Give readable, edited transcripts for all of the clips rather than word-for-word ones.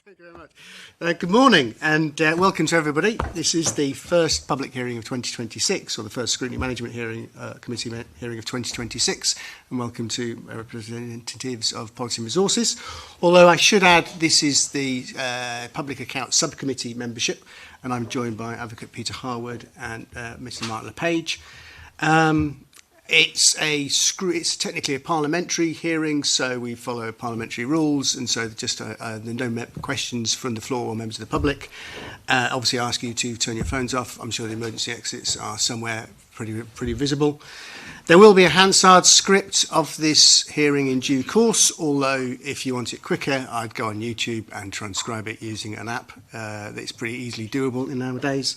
Thank you very much. Good morning and welcome to everybody. This is the first public hearing of 2026, or the first Scrutiny Management hearing, Committee hearing of 2026, and welcome to representatives of Policy and Resources. Although I should add, this is the Public Accounts Subcommittee membership, and I'm joined by Advocate Peter Harwood and Mr. Mark LePage. It's technically a parliamentary hearing, so we follow parliamentary rules, and so just there are no questions from the floor or members of the public. Obviously, I ask you to turn your phones off. I'm sure the emergency exits are somewhere pretty visible. There will be a Hansard script of this hearing in due course, although if you want it quicker, I'd go on YouTube and transcribe it using an app that's pretty easily doable nowadays.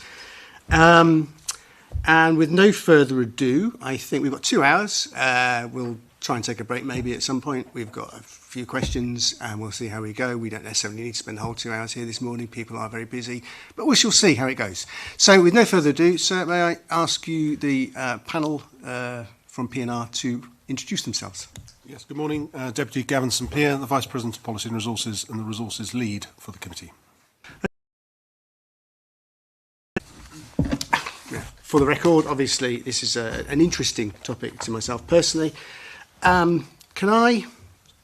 And with no further ado, I think we've got 2 hours. We'll try and take a break maybe at some point. We've got a few questions and we'll see how we go. We don't necessarily need to spend the whole 2 hours here this morning. People are very busy, but we shall see how it goes. So with no further ado, sir, may I ask you, the panel from P&R, to introduce themselves? Yes, good morning. Deputy Gavin St Pierre, the Vice President of Policy and Resources and the Resources Lead for the committee. For the record, obviously, this is an interesting topic to myself personally. Can I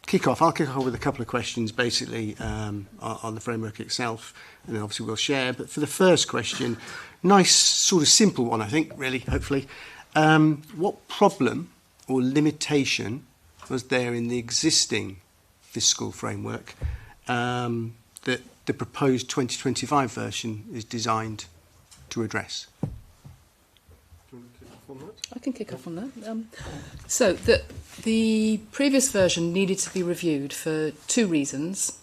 kick off? I'll kick off with a couple of questions, basically, on the framework itself, and then obviously we'll share. But for the first question, nice, sort of simple one, I think, really, hopefully. What problem or limitation was there in the existing fiscal framework that the proposed 2025 version is designed to address? I can kick off on that. So the previous version needed to be reviewed for 2 reasons.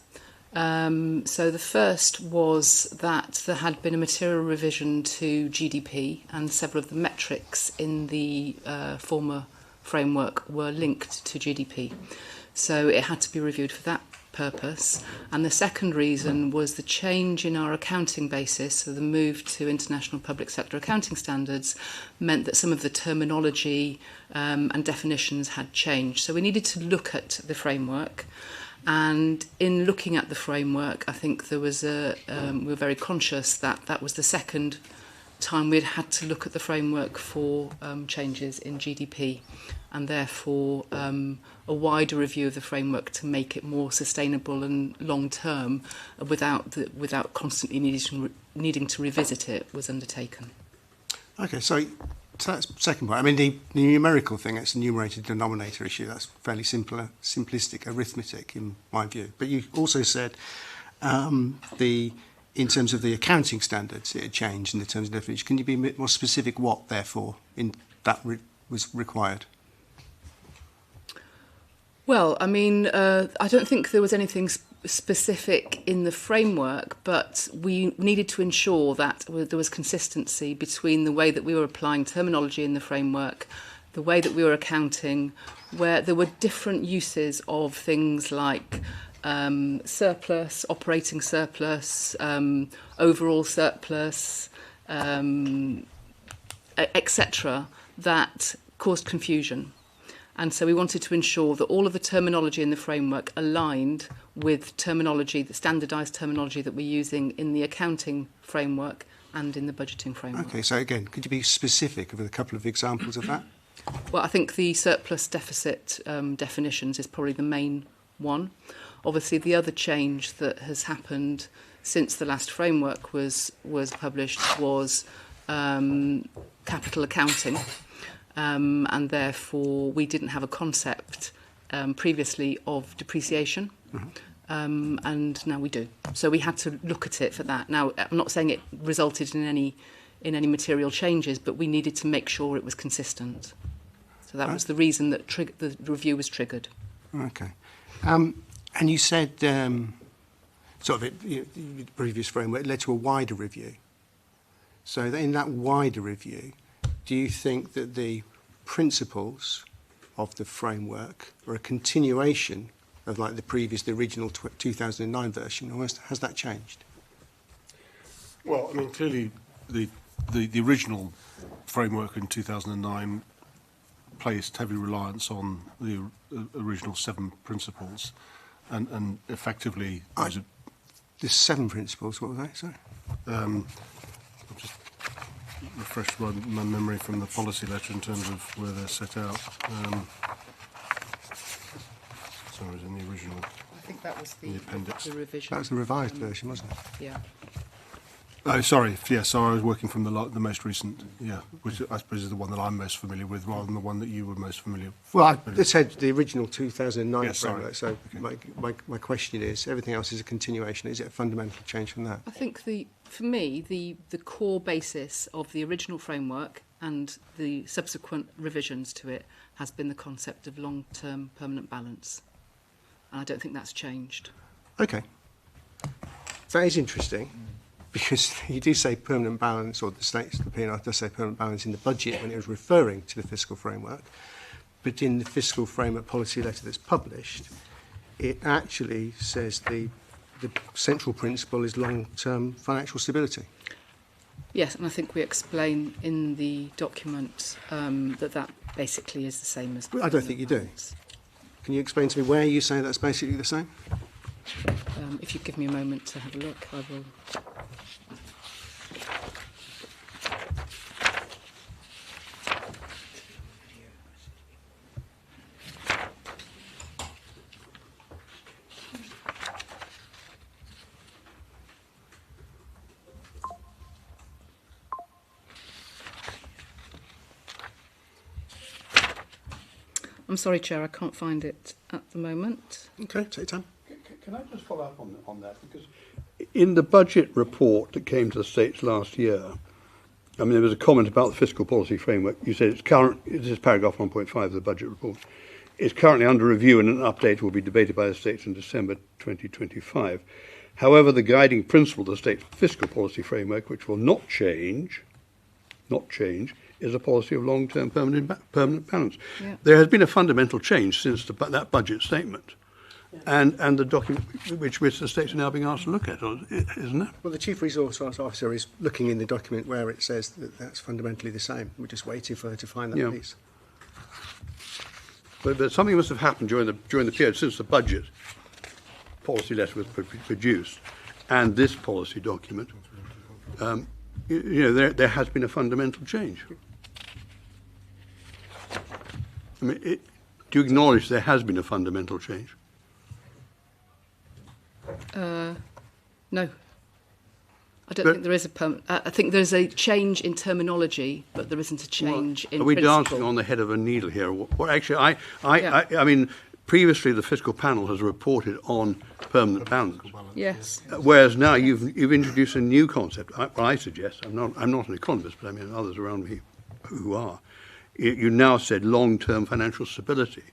So the first was that there had been a material revision to GDP, and several of the metrics in the former framework were linked to GDP. So it had to be reviewed for that purpose. And the second reason was the change in our accounting basis, so the move to international public sector accounting standards meant that some of the terminology and definitions had changed. So we needed to look at the framework, and in looking at the framework, I think there was we were very conscious that that was the second time we'd had to look at the framework for changes in GDP, and therefore a wider review of the framework to make it more sustainable and long-term without constantly needing to revisit it was undertaken. Okay, so that's the second point. I mean, the numerical thing, it's a numerator denominator issue. That's fairly simplistic arithmetic in my view. But you also said in terms of the accounting standards, it had changed in the terms of definition. Can you be a bit more specific what, therefore, was required? Well, I mean, I don't think there was anything specific in the framework, but we needed to ensure that there was consistency between the way that we were applying terminology in the framework, the way that we were accounting, where there were different uses of things like surplus, operating surplus, overall surplus, etc., that caused confusion. And so we wanted to ensure that all of the terminology in the framework aligned with terminology, the standardised terminology that we're using in the accounting framework and in the budgeting framework. Okay, so again, could you be specific with a couple of examples of that? Well, I think the surplus deficit definitions is probably the main one. Obviously, the other change that has happened since the last framework was published was capital accounting. And therefore we didn't have a concept previously of depreciation, and now we do. So we had to look at it for that. Now, I'm not saying it resulted in any material changes, but we needed to make sure it was consistent. So that was the reason that the review was triggered. Okay. And you said sort of the previous framework led to a wider review. So in that wider review, do you think that the principles of the framework are a continuation of like the original 2009 version, or has that changed? Well, I mean, clearly the original framework in 2009 placed heavy reliance on the original 7 principles, and effectively the 7 principles, what were they? Sorry. I'll just refresh my memory from the policy letter in terms of where they're set out. Sorry, it was in the original. I think that was The appendix. the revision. That was the revised version, wasn't it? Yeah. Oh, sorry. Yeah, so I was working from the most recent, yeah, which I suppose is the one that I'm most familiar with, rather than the one that you were most familiar with. Well, I said the original 2009 Yeah, sorry. framework, so my question is, everything else is a continuation. Is it a fundamental change from that? I think for me, the core basis of the original framework and the subsequent revisions to it has been the concept of long-term permanent balance. And I don't think that's changed. Okay. That is interesting, because you do say permanent balance, or the PNR does say permanent balance in the budget when it was referring to the fiscal framework, but in the fiscal framework policy letter that's published, it actually says the central principle is long-term financial stability. Yes, and I think we explain in the document that basically is the same as... I don't think you do. Can you explain to me where you say that's basically the same? If you give me a moment to have a look, I will... I'm sorry, Chair, I can't find it at the moment. Okay, take your time. Can I just follow up on that? Because in the budget report that came to the States last year, I mean, there was a comment about the fiscal policy framework. You said it's current, this is paragraph 1.5 of the budget report. It's currently under review and an update will be debated by the States in December 2025. However, the guiding principle of the State's fiscal policy framework, which will not change, is a policy of long-term permanent balance. Yeah. There has been a fundamental change since that budget statement. And the document which the states are now being asked to look at, isn't it? Well, the Chief Resource Officer is looking in the document where it says that that's fundamentally the same. We're just waiting for her to find that piece. But something must have happened during the period since the budget policy letter was produced and this policy document. There has been a fundamental change. I mean, do you acknowledge there has been a fundamental change? No. I don't think there is I think there's a change in terminology, but there isn't a change in Are we principle. dancing on the head of a needle here? Well, actually, I mean, previously the fiscal panel has reported on permanent balance. Yes. Whereas now you've introduced a new concept. I suggest I'm not an economist, but I mean others around me who are. You now said long-term financial stability.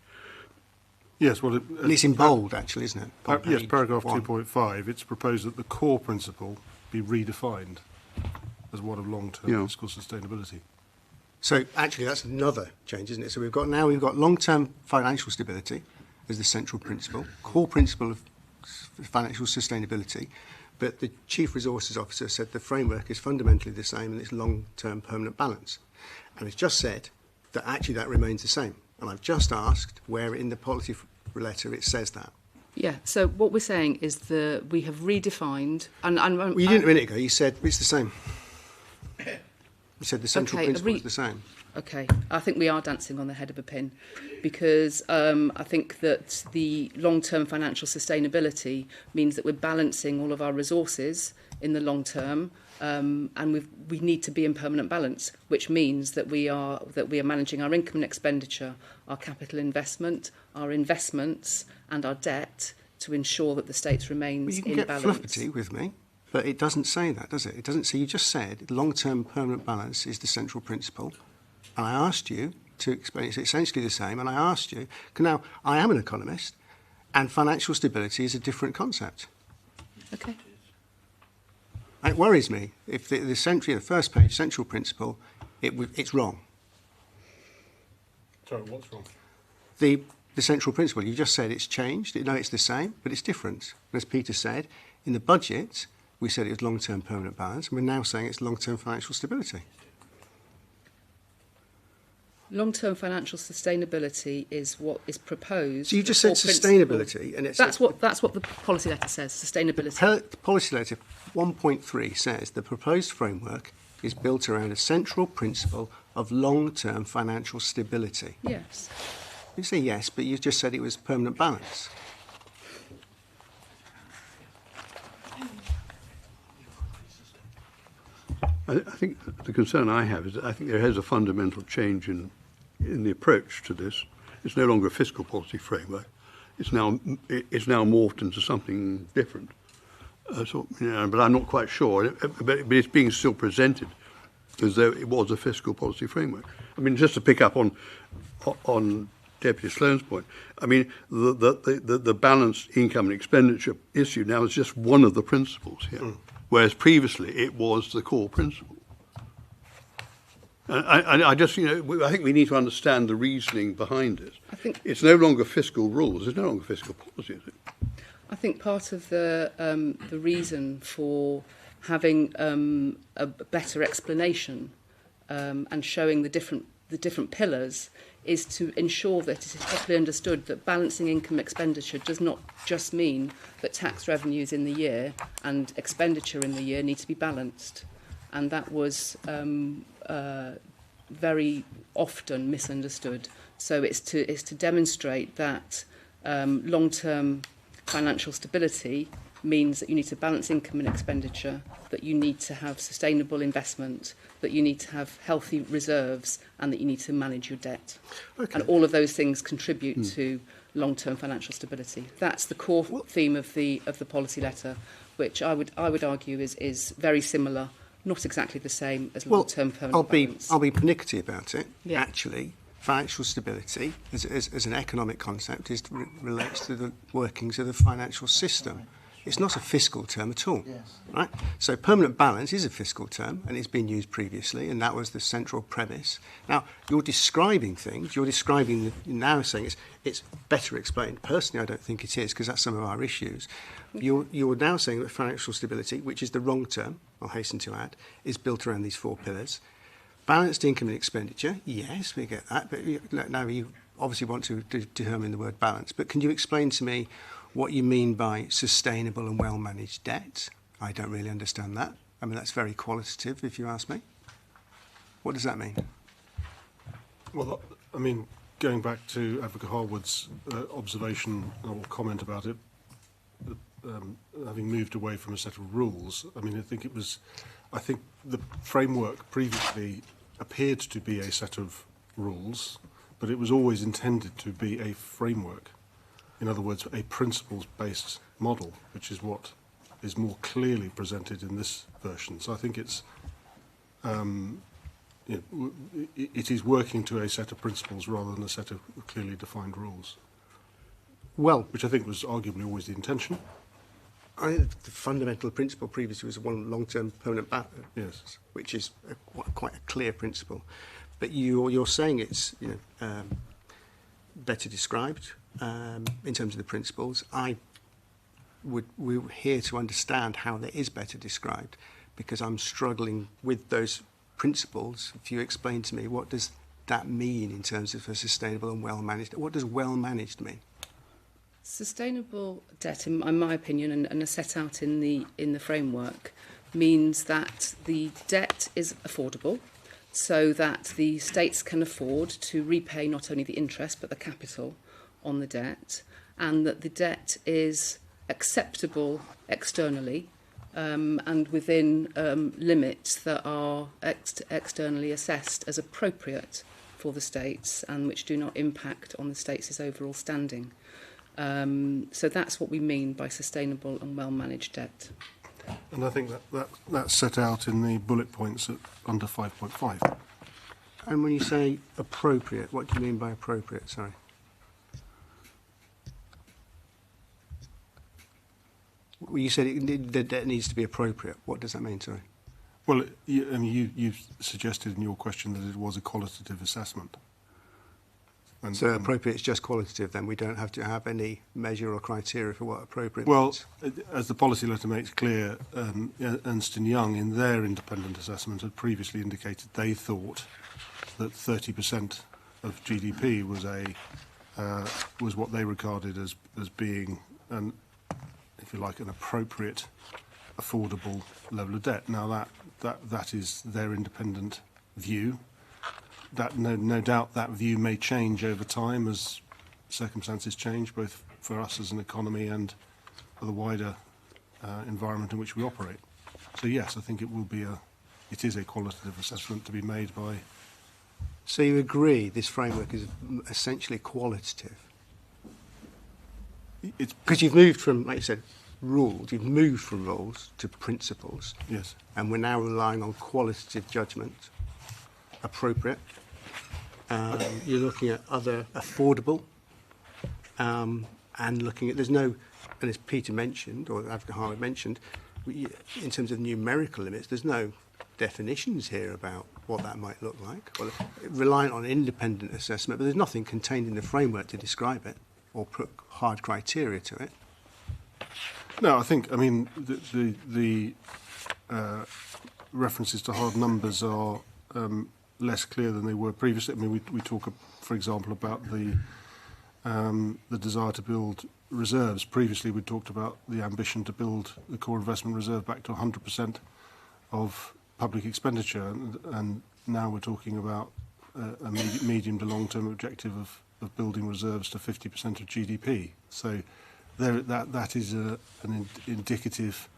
Yes, well, And it's in bold, actually, isn't it? On yes, page paragraph 1. 2.5, it's proposed that the core principle be redefined as one of long-term fiscal sustainability. So actually, that's another change, isn't it? So we've got long-term financial stability as the central principle, core principle of financial sustainability, but the Chief Resources Officer said the framework is fundamentally the same and it's long-term permanent balance. And it's just said that actually that remains the same. And I've just asked where in the policy letter it says that. Yeah, so what we're saying is that we have redefined... Well, you didn't a minute ago, you said it's the same. You said the central principle is the same. Okay, I think we are dancing on the head of a pin because I think that the long-term financial sustainability means that we're balancing all of our resources in the long term, and we need to be in permanent balance, which means that we are managing our income and expenditure, our capital investment, our investments, and our debt to ensure that the states remains in balance. You can get fluffy with me, but it doesn't say that, does it? It doesn't say. You just said long-term permanent balance is the central principle, and I asked you to explain it's essentially the same, and I asked you. Now, I am an economist, and financial stability is a different concept. Okay. It worries me if the first page, central principle, it's wrong. Sorry, what's wrong? The central principle, you just said it's changed. No, it's the same, but it's different. As Peter said, in the budget, we said it was long-term permanent balance, and we're now saying it's long-term financial stability. Long-term financial sustainability is what is proposed. So you just for said principle. sustainability, and it's That's what the policy letter says. Sustainability. The policy letter 1.3 says the proposed framework is built around a central principle of long-term financial stability. Yes. You say yes, but you just said it was permanent balance. I think the concern I have is that I think there is a fundamental change in the approach to this. It's no longer a fiscal policy framework. It's now morphed into something different. But I'm not quite sure. But it's being still presented as though it was a fiscal policy framework. I mean, just to pick up on Deputy Sloane's point, I mean, the balanced income and expenditure issue now is just one of the principles here. Whereas previously it was the core principle. And I think we need to understand the reasoning behind it. I think it's no longer fiscal rules, it's no longer fiscal policy, is it? I think part of the reason for having a better explanation and showing the different pillars is to ensure that it is properly understood that balancing income expenditure does not just mean that tax revenues in the year and expenditure in the year need to be balanced. And that was very often misunderstood. So it's to demonstrate that long-term financial stability means that you need to balance income and expenditure, that you need to have sustainable investment, that you need to have healthy reserves, and that you need to manage your debt. Okay. And all of those things contribute to long-term financial stability. That's the core theme of the policy letter, which I would argue is very similar, not exactly the same as long-term permanent balance. I'll be pernickety about it. Yeah. Actually, financial stability as an economic concept relates to the workings of the financial system. It's not a fiscal term at all, right? So permanent balance is a fiscal term, and it's been used previously, and that was the central premise. Now, you're describing things. You're now saying it's better explained. Personally, I don't think it is, because that's some of our issues. You're now saying that financial stability, which is the wrong term, I'll hasten to add, is built around these four pillars. Balanced income and expenditure, yes, we get that, but now you obviously want to determine the word balance. But can you explain to me what you mean by sustainable and well-managed debt? I don't really understand that. I mean, that's very qualitative, if you ask me. What does that mean? Well, I mean, going back to Advocate Harwood's observation or comment about it, having moved away from a set of rules, I mean, I think the framework previously appeared to be a set of rules, but it was always intended to be a framework. In other words, a principles-based model, which is what is more clearly presented in this version. So I think it is working to a set of principles rather than a set of clearly defined rules. Well, which I think was arguably always the intention. The fundamental principle previously was one long-term permanent balance, yes, which is quite a clear principle. But you're saying it's better described in terms of the principles. We're here to understand how that is better described, because I'm struggling with those principles. If you explain to me, what does that mean in terms of a sustainable and well-managed? What does well-managed mean? Sustainable debt, in my opinion, and as set out in the framework, means that the debt is affordable, so that the states can afford to repay not only the interest but the capital on the debt, and that the debt is acceptable externally and within limits that are externally assessed as appropriate for the states and which do not impact on the states' overall standing. So that's what we mean by sustainable and well-managed debt. And I think that's set out in the bullet points under 5.5. And when you say appropriate, what do you mean by appropriate? Sorry. Well, you said the debt needs to be appropriate. What does that mean? Sorry. Well, you suggested in your question that it was a qualitative assessment. And, so appropriate is just qualitative, then we don't have to have any measure or criteria for what appropriate means? Well, as the policy letter makes clear, Ernst & Young, in their independent assessment, had previously indicated they thought that 30% of GDP was what they regarded as being an, if you like, an appropriate, affordable level of debt. Now that is their independent view. That no doubt that view may change over time as circumstances change, both for us as an economy and for the wider environment in which we operate. So yes, I think it is a qualitative assessment to be made by. So you agree this framework is essentially qualitative? It's Because you've moved from, like you said, you've moved from rules to principles. yes. And we're now relying on qualitative judgment, appropriate. You're looking at other affordable, and looking at, and as Peter mentioned, or Advocate Harwood mentioned, in terms of numerical limits, there's no definitions here about what that might look like. Well, reliant on independent assessment, but there's nothing contained in the framework to describe it or put hard criteria to it. No, I mean, the references to hard numbers are less clear than they were previously. I mean, we talk, for example, about the desire to build reserves. Previously, we talked about the ambition to build the core investment reserve back to 100% of public expenditure, and now we're talking about a medium to long-term objective of building reserves to 50% of GDP. So that is an indicative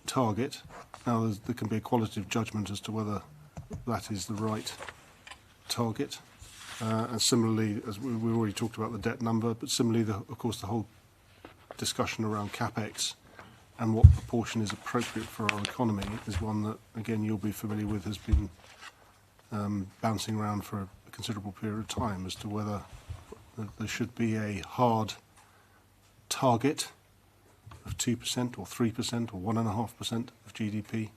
target. Now there can be a qualitative judgment as to whether that is the right target. And similarly, as we've already talked about the debt number, but similarly, of course, the whole discussion around CapEx and what proportion is appropriate for our economy is one that, again, you'll be familiar with, has been bouncing around for a considerable period of time as to whether there should be a hard target of 2% or 3% or 1.5% of GDP.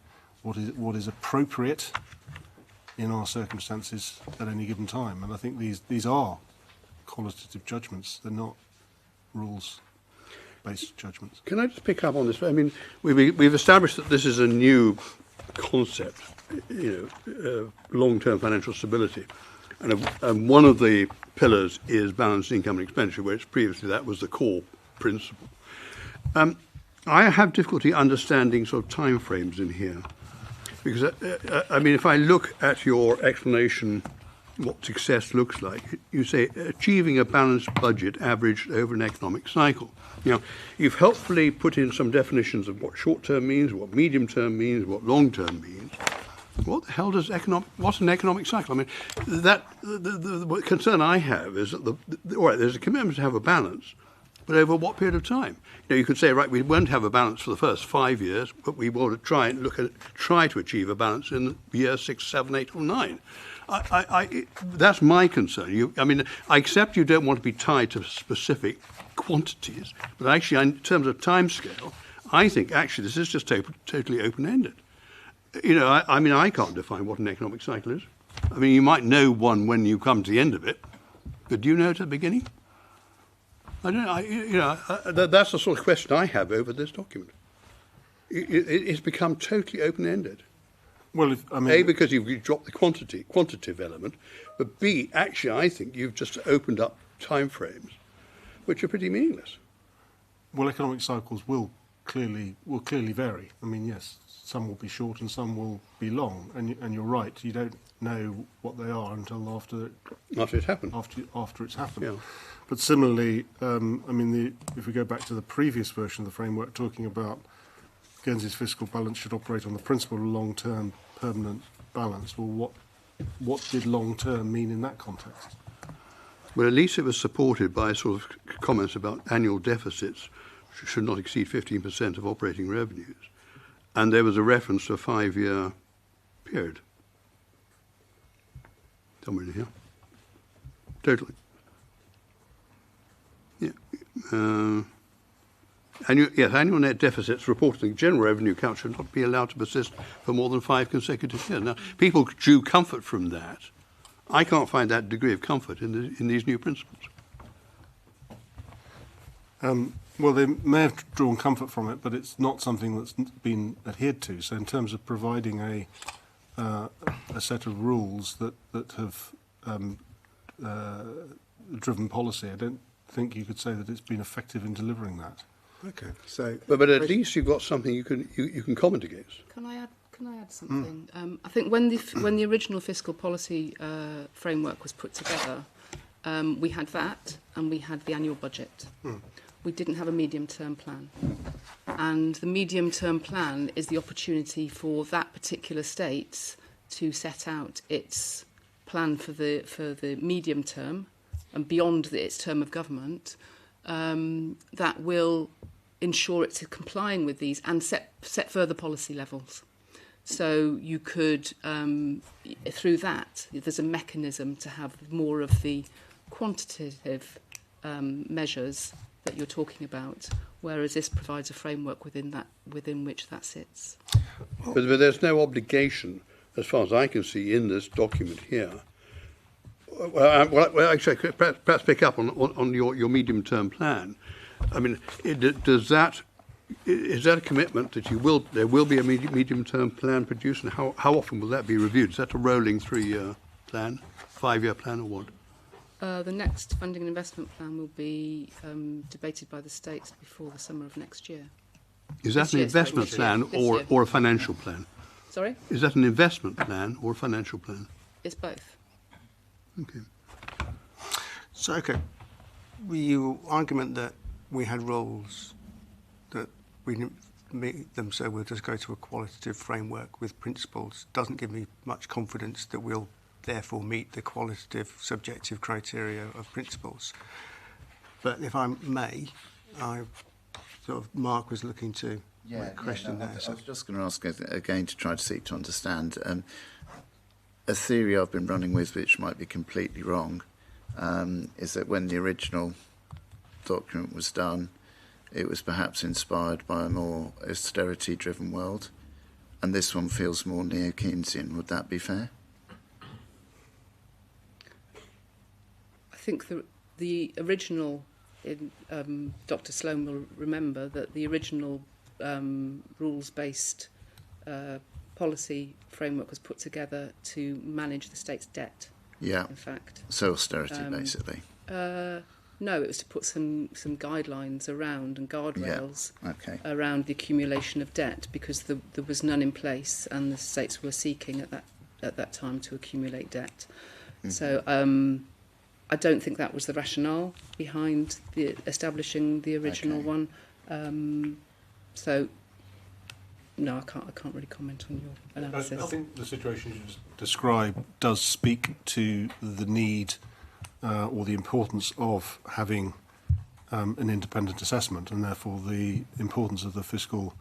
What is appropriate in our circumstances at any given time? And I think these are qualitative judgments. They're not rules-based judgments. Can I just pick up on this? I mean, we've established that this is a new concept, long-term financial stability. And one of the pillars is balanced income and expenditure, whereas previously that was the core principle. I have difficulty understanding sort of timeframes in here. Because, I mean, if I look at your explanation, what success looks like, you say achieving a balanced budget averaged over an economic cycle. Now, you've helpfully put in some definitions of what short-term means, what medium-term means, what long-term means. What the hell does what's an economic cycle? I mean, the concern I have is that all right, there's a commitment to have a balance, but over what period of time? You could say, right, we won't have a balance for the first 5 years, but we will try to achieve a balance in year 6, 7, 8, or 9. That's my concern. I accept you don't want to be tied to specific quantities, but actually, in terms of timescale, I think actually this is just totally open-ended. I can't define what an economic cycle is. I mean, you might know one when you come to the end of it, but do you know it at the beginning? I don't know. That's the sort of question I have over this document. It's become totally open-ended. Well, A, because you've dropped the quantitative element, but B, actually, I think you've just opened up timeframes, which are pretty meaningless. Well, economic cycles will clearly vary. I mean, yes, some will be short and some will be long, and you're right. You don't know what they are until after it's happened. After it's happened. Yeah. But similarly, if we go back to the previous version of the framework, talking about Guernsey's fiscal balance should operate on the principle of long-term permanent balance. Well, what did long-term mean in that context? Well, at least it was supported by sort of comments about annual deficits should not exceed 15% of operating revenues. And there was a reference to a 5-year period. Somewhere in here. Totally. Yeah. Annual net deficits reported in the general revenue account should not be allowed to persist for more than 5 consecutive years. Now, people drew comfort from that. I can't find that degree of comfort in these new principles. Well, they may have drawn comfort from it, but it's not something that's been adhered to. So in terms of providing a set of rules that have driven policy. I don't think you could say that it's been effective in delivering that. Okay, so But at least you've got something you can comment against. Can I add something? I think when the original fiscal policy framework was put together, we had that and we had the annual budget. We didn't have a medium-term plan. And the medium-term plan is the opportunity for that particular state to set out its plan for the medium term and beyond its term of government, that will ensure it's complying with these and set further policy levels. So you could, through that, there's a mechanism to have more of the quantitative measures that you're talking about, whereas this provides a framework within which that sits. But there's no obligation, as far as I can see, in this document here. Well, actually, perhaps pick up on your medium-term plan. I mean, is that a commitment that there will be a medium-term plan produced, and how often will that be reviewed? Is that a rolling 3-year plan, 5-year plan, or what? The next funding and investment plan will be debated by the states before the summer of next year. Is that an investment plan or a financial plan? Sorry? Is that an investment plan or a financial plan? It's both. Okay. So, okay, your argument that we had rules that we didn't meet them, so we'll just go to a qualitative framework with principles, doesn't give me much confidence that we'll therefore meet the qualitative subjective criteria of principles. But if I may, Mark was looking to make a question there. I was just going to ask again to try to seek to understand a theory I've been running with, which might be completely wrong, is that when the original document was done, it was perhaps inspired by a more austerity-driven world, and this one feels more neo-Keynesian. Would that be fair? I think the original, Dr. Sloan will remember that the original rules-based policy framework was put together to manage the state's debt. Yeah. In fact. So austerity, basically. No, it was to put some guidelines around and guardrails around the accumulation of debt, because there was none in place, and the states were seeking at that time to accumulate debt. Mm-hmm. So I don't think that was the rationale behind establishing the original one. So no, I can't really comment on your analysis. I think the situation you just described does speak to the need or the importance of having an independent assessment, and therefore the importance of the fiscal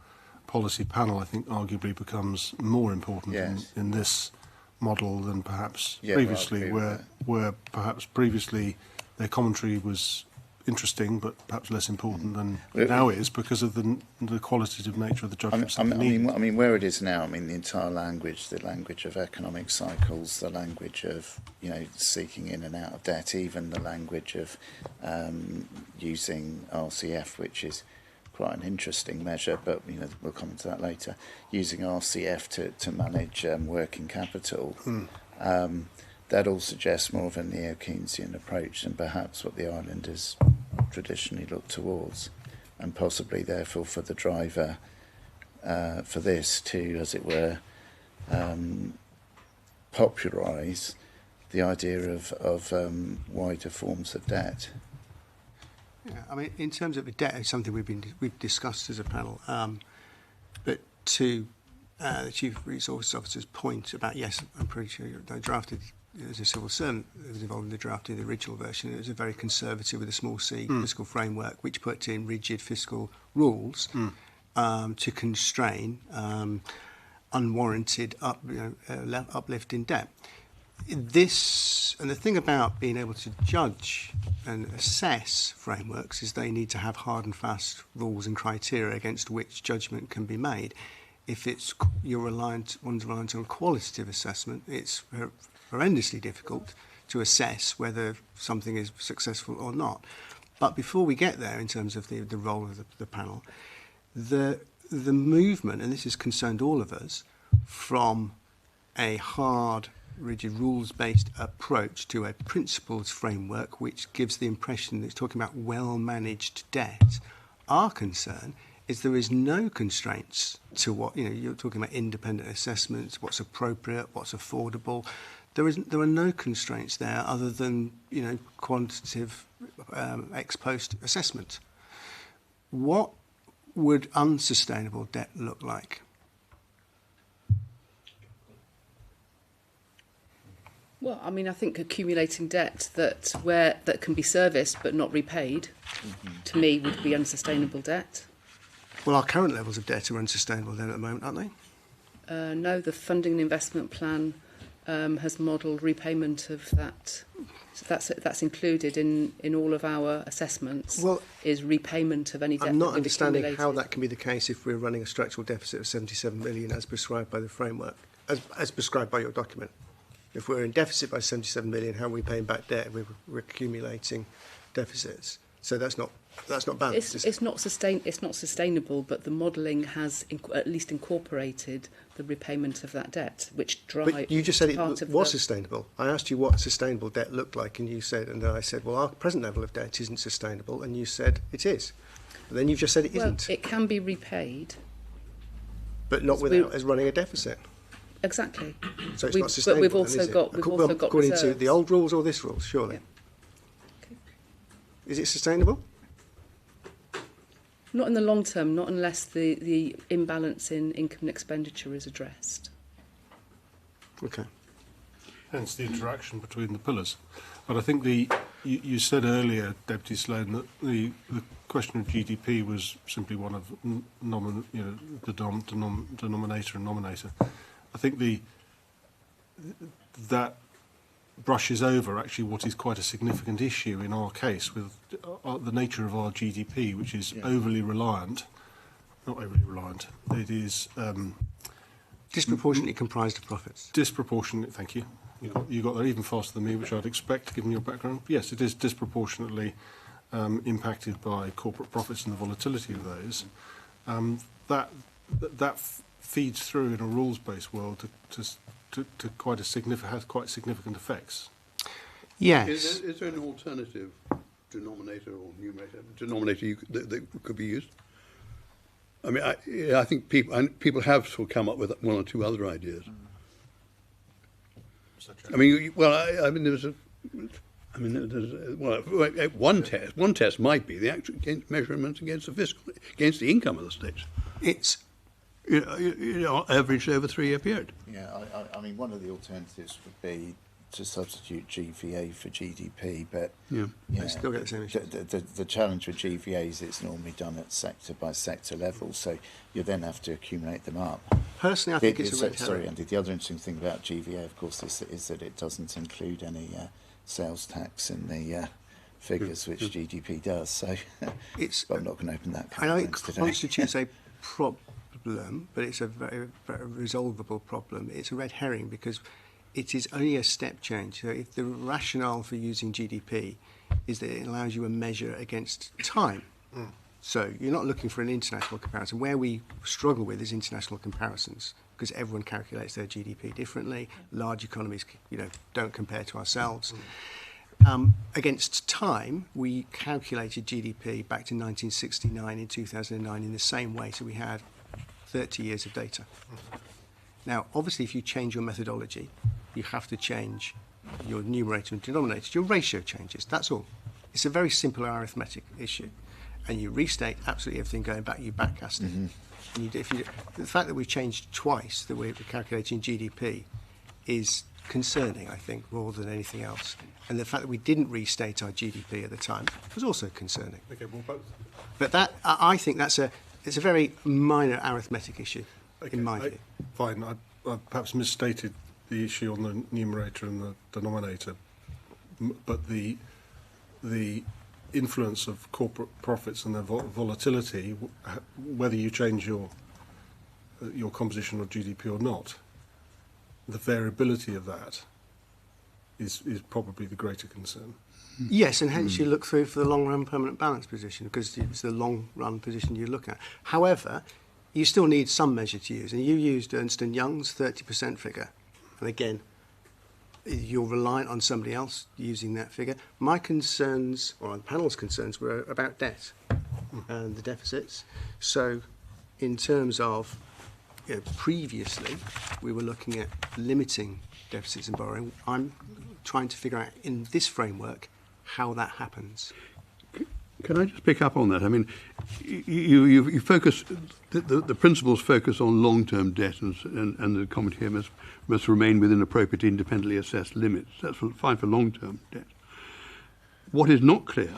policy panel, I think, arguably becomes more important in this model than perhaps previously, where perhaps previously their commentary was interesting but perhaps less important than it now is, because of the qualitative nature of the judgments. I mean, where it is now, I mean, the entire language, the language of economic cycles, the language of, seeking in and out of debt, even the language of using RCF, which is quite an interesting measure, but we'll come into that later, using RCF to manage working capital. That all suggests more of a neo-Keynesian approach than perhaps what the islanders traditionally look towards, and possibly therefore for the driver for this to, as it were, popularise the idea of wider forms of debt. Yeah, I mean, in terms of the debt, it's something we've discussed as a panel. But to the Chief Resources Officer's point about, yes, I'm pretty sure they drafted, as a civil servant that was involved in the drafting of the original version. It was a very conservative, with a small c, fiscal framework, which put in rigid fiscal rules to constrain unwarranted uplift in debt. This, and the thing about being able to judge and assess frameworks, is they need to have hard and fast rules and criteria against which judgment can be made. If one's reliant on qualitative assessment, it's horrendously difficult to assess whether something is successful or not. But before we get there, in terms of the role of the panel, the movement, and this has concerned all of us, from a hard rigid rules-based approach to a principles framework which gives the impression that it's talking about well-managed debt. Our concern is there is no constraints to what, you're talking about independent assessments, what's appropriate, what's affordable. There are no constraints there other than, quantitative ex post assessment. What would unsustainable debt look like? Well, I mean, I think accumulating debt that can be serviced but not repaid, to me, would be unsustainable debt. Well, our current levels of debt are unsustainable then at the moment, aren't they? No, the funding and investment plan has modelled repayment of that. So that's included in all of our assessments. Well, is repayment of any debt. I'm not that we've understanding how accumulated. that can be the case if we're running a structural deficit of 77 million as prescribed by the framework, as prescribed by your document. If we're in deficit by 77 million, how are we paying back debt? We're accumulating deficits. So that's not balanced. It's not sustainable, but the modelling has at least incorporated the repayment of that debt, which drives. But you just said it part of was the, sustainable. I asked you what sustainable debt looked like, and then I said, well, our present level of debt isn't sustainable, and you said it is. And then you've just said it well, isn't. it can be repaid. But not without us running a deficit. Exactly. So it's not sustainable. But we've also got according to reserves. the old rules or this rules, surely. Yeah. Okay. Is it sustainable? Not in the long term, not unless the imbalance in income and expenditure is addressed. Okay. Hence the interaction between the pillars. But I think you said earlier, Deputy Sloan, that the question of GDP was simply one of the denominator and nominator. I think that brushes over actually what is quite a significant issue in our case with the nature of our GDP, which is overly reliant. Not overly reliant. It is Disproportionately comprised of profits. disproportionate. Thank you. You got there even faster than me, which I'd expect given your background. Yes, it is disproportionately impacted by corporate profits and the volatility of those. That feeds through in a rules-based world to quite significant effects. Yes. Is there an alternative denominator or numerator that could be used? I mean, I think people have sort of come up with one or two other ideas. I mean, one test might be the actual measurement against the income of the states. It's Averaged over a 3-year period. Yeah, I mean, one of the alternatives would be to substitute GVA for GDP, but I still get the same issue. The challenge with GVA is it's normally done at sector by sector level, so you then have to accumulate them up. Personally, I think it's a red Sorry, herring. Andy, the other interesting thing about GVA, of course, is that it doesn't include any sales tax in the figures, which GDP does, so but I'm not going to open that I know can it of worms today. constitutes a problem, but it's a very, very resolvable problem. It's a red herring because it is only a step change. So if the rationale for using GDP is that it allows you a measure against time. So you're not looking for an international comparison. Where we struggle with is international comparisons because everyone calculates their GDP differently. Large economies, don't compare to ourselves. Against time, we calculated GDP back to 1969 in 2009 in the same way. So we had 30 years of data. Now, obviously, if you change your methodology, you have to change your numerator and denominator. Your ratio changes. That's all. It's a very simple arithmetic issue. And you restate absolutely everything going back, you backcast it. And the fact that we've changed twice the way we're calculating GDP is concerning, I think, more than anything else. And the fact that we didn't restate our GDP at the time was also concerning. Okay, well, both. But I think it's a very minor arithmetic issue, in my view. Fine, I perhaps misstated the issue on the numerator and the denominator, but the influence of corporate profits and their volatility, whether you change your composition of GDP or not, the variability of that is probably the greater concern. Yes, and hence you look through for the long-run permanent balance position because it's the long-run position you look at. However, you still need some measure to use, and you used Ernst & Young's 30% figure. And again, you're reliant on somebody else using that figure. My concerns, or the panel's concerns, were about debt and the deficits. So in terms of, previously, we were looking at limiting deficits and borrowing. I'm trying to figure out in this framework how that happens. Can I just pick up on that? I mean, you focus, the principles focus on long-term debt, and the comment here must remain within appropriate independently assessed limits. That's fine for long-term debt. What is not clear,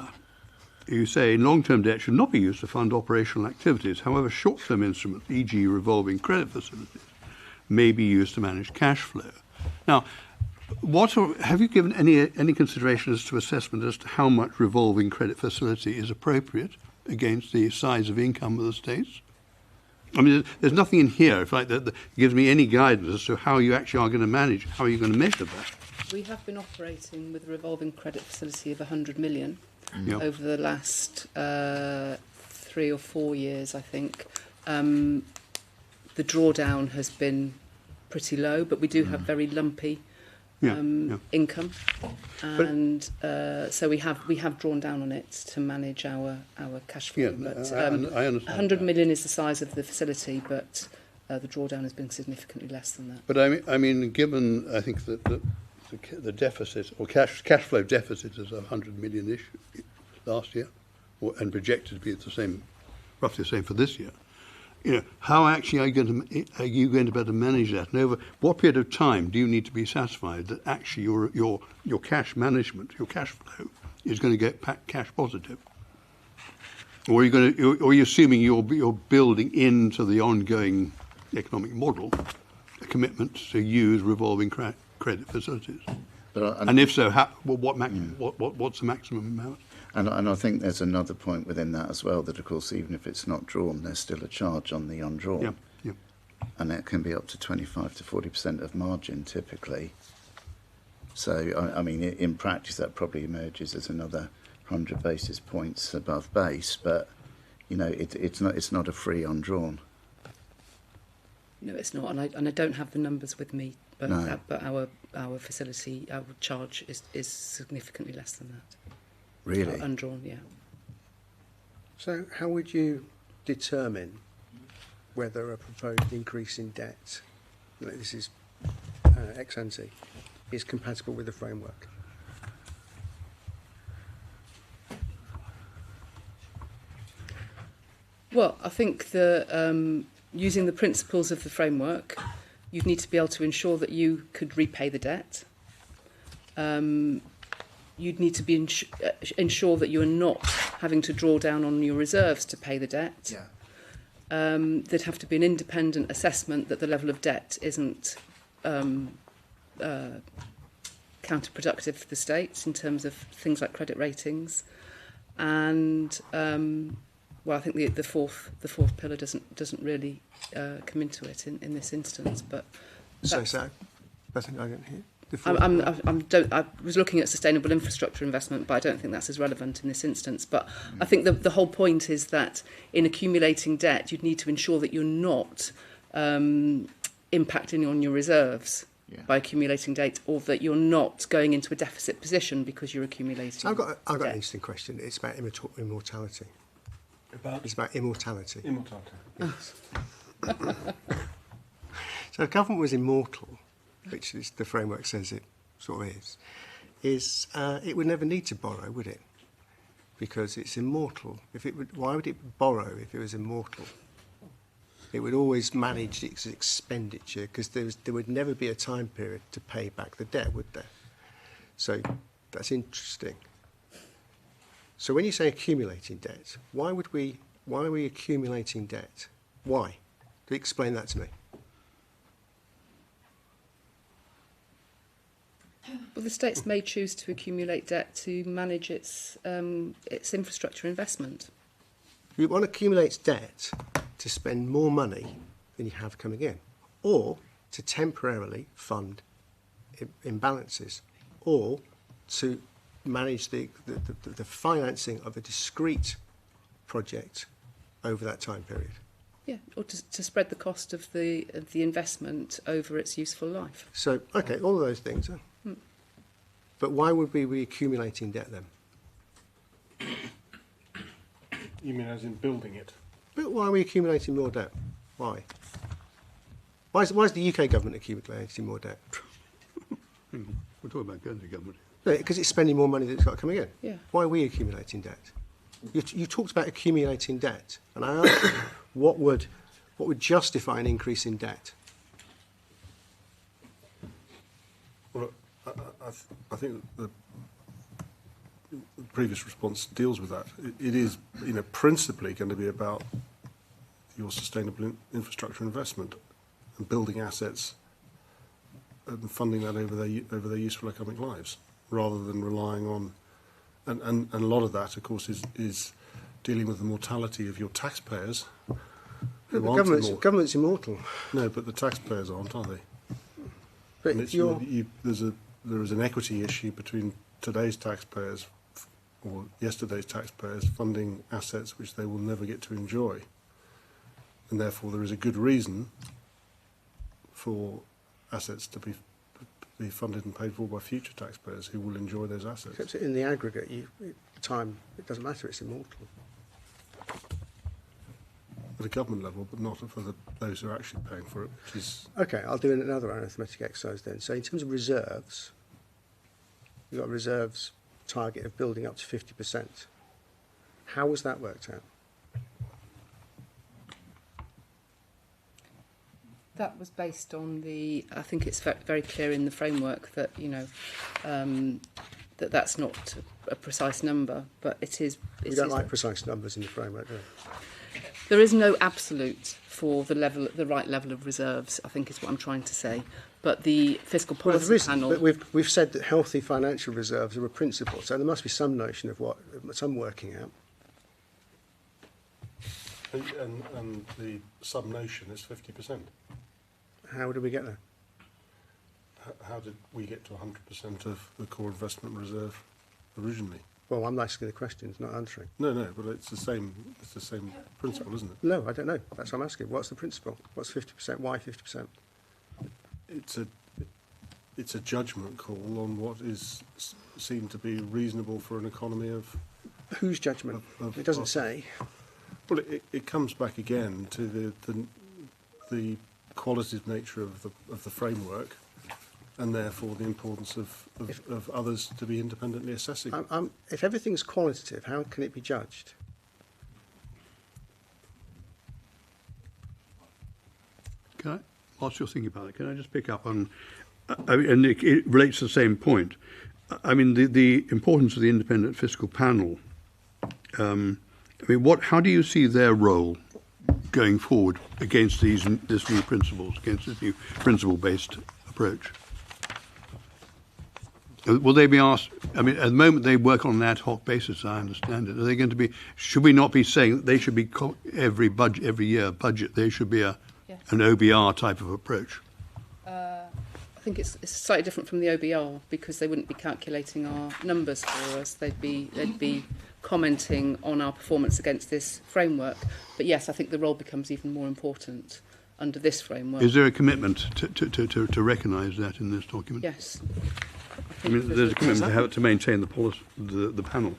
you say long-term debt should not be used to fund operational activities. However, short-term instruments, e.g. revolving credit facilities, may be used to manage cash flow. Now, have you given any consideration as to assessment as to how much revolving credit facility is appropriate against the size of income of the states? I mean, there's nothing in here, if like that gives me any guidance as to how you actually are going to manage, how you're going to measure that. We have been operating with a revolving credit facility of 100 million Yep. over the last 3 or 4 years, I think. The drawdown has been pretty low, but we do have very lumpy income, and so we have drawn down on it to manage our cash flow. Yeah, but I understand 100 that. million is the size of the facility, but the drawdown has been significantly less than that. But I mean, given I think that the deficit or cash flow deficit is 100 million-ish last year, and projected to be the same, roughly the same for this year. How actually are you going to be able to manage that? And over what period of time do you need to be satisfied that actually your cash management, your cash flow, is going to get cash positive? Or are you assuming you're building into the ongoing economic model a commitment to use revolving credit facilities? And if so, what's the maximum amount? And I think there's another point within that as well, that of course even if it's not drawn, there's still a charge on the undrawn. Yeah. And that can be up to 25 to 40% of margin typically. So, I mean, in practice that probably emerges as another 100 basis points above base, but, it's not a free undrawn. No, it's not, and I don't have the numbers with me, but No. but our facility, our charge is significantly less than that. Really? Undrawn, yeah. So how would you determine whether a proposed increase in debt, this is ex ante, is compatible with the framework? Well, I think using the principles of the framework, you'd need to be able to ensure that you could repay the debt. You'd need to be ensure that you are not having to draw down on your reserves to pay the debt. Yeah. There'd have to be an independent assessment that the level of debt isn't counterproductive for the states in terms of things like credit ratings, and I think the fourth pillar doesn't really come into it in this instance. But So I think I don't hear. I was looking at sustainable infrastructure investment, but I don't think that's as relevant in this instance. But I think the whole point is that in accumulating debt, you'd need to ensure that you're not impacting on your reserves by accumulating debt, or that you're not going into a deficit position because you're accumulating. So I've got debt. an interesting question. It's about immortality. About It's about immortality. immortality. Yes. So if government was immortal, which is, the framework says it sort of is it would never need to borrow, would it? Because it's immortal. Why would it borrow if it was immortal? It would always manage its expenditure, because there would never be a time period to pay back the debt, would there? So that's interesting. So when you say accumulating debt, why are we accumulating debt? Why? Explain that to me. Well, the states may choose to accumulate debt to manage its infrastructure investment. You want to accumulate debt to spend more money than you have coming in, or to temporarily fund imbalances, or to manage the financing of a discrete project over that time period. Yeah, or to spread the cost of the investment over its useful life. So, okay, all of those things. But why would we be accumulating debt then? You mean as in building it? But why are we accumulating more debt? Why? Why is the UK government accumulating more debt? We're talking about Guernsey government. Because it's spending more money than it's got coming in. Yeah. Why are we accumulating debt? You talked about accumulating debt, and I asked you, what would justify an increase in debt? Well, I think the previous response deals with that. It is, principally going to be about your sustainable infrastructure investment and building assets and funding that over their useful economic lives, rather than relying on, and a lot of that, of course, is dealing with the mortality of your taxpayers. The government's immortal. No, but the taxpayers aren't, are they? But And there is an equity issue between today's taxpayers or yesterday's taxpayers funding assets which they will never get to enjoy. And therefore there is a good reason for assets to be funded and paid for by future taxpayers who will enjoy those assets. Except in the aggregate, it doesn't matter, it's immortal. At a government level, but not for those who are actually paying for it, which is... Okay, I'll do another arithmetic exercise then. So in terms of reserves, you've got a reserves target of building up to 50%. How was that worked out? That was based on I think it's very clear in the framework that, that's not a precise number, but it is... We don't like precise numbers in the framework, do we? There is no absolute for the right level of reserves, I think is what I'm trying to say. But the fiscal policy panel... But we've said that healthy financial reserves are a principle, so there must be some notion of some working out. And the sub-notion is 50%. How do we get there? How did we get to 100% of the core investment reserve originally? Well, I'm asking the questions, not answering. No, but it's the same principle, isn't it? No, I don't know. That's what I'm asking. What's the principle? What's 50%? Why 50%? It's a judgment call on what is seen to be reasonable for an economy of... Whose judgment? It doesn't say. Well, it comes back again to the qualitative nature of the framework, and therefore the importance of others to be independently assessing. If everything's qualitative, how can it be judged? Can I, whilst you're thinking about it, can I just pick up on, and it relates to the same point. I mean, the importance of the independent fiscal panel. How do you see their role going forward against this new principles, against this new principle-based approach? Will they be asked? I mean, at the moment they work on an ad hoc basis. I understand it. Are they going to be? Should we not be saying that they should be every year budget? They should be an OBR type of approach. I think it's slightly different from the OBR because they wouldn't be calculating our numbers for us. They'd be commenting on our performance against this framework. But yes, I think the role becomes even more important under this framework. Is there a commitment to recognise that in this document? Yes. I mean, there's a commitment to maintain the policy, the panel.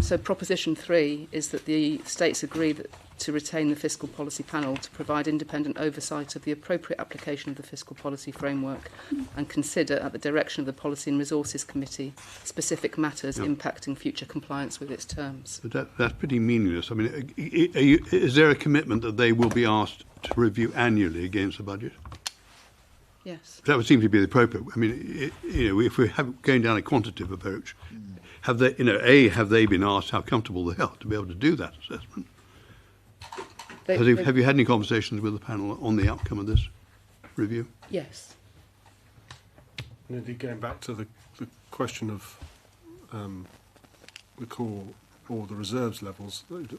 So proposition 3 is that the states agree to retain the fiscal policy panel to provide independent oversight of the appropriate application of the fiscal policy framework and consider, at the direction of the Policy and Resources Committee, specific matters impacting future compliance with its terms. But that's pretty meaningless. I mean, is there a commitment that they will be asked to review annually against the budget? Yes. That would seem to be the appropriate. I mean, if we're going down a quantitative approach, have they been asked how comfortable they are to be able to do that assessment? Have you had any conversations with the panel on the outcome of this review? Yes. And indeed, going back to the question of the core or the reserves levels, the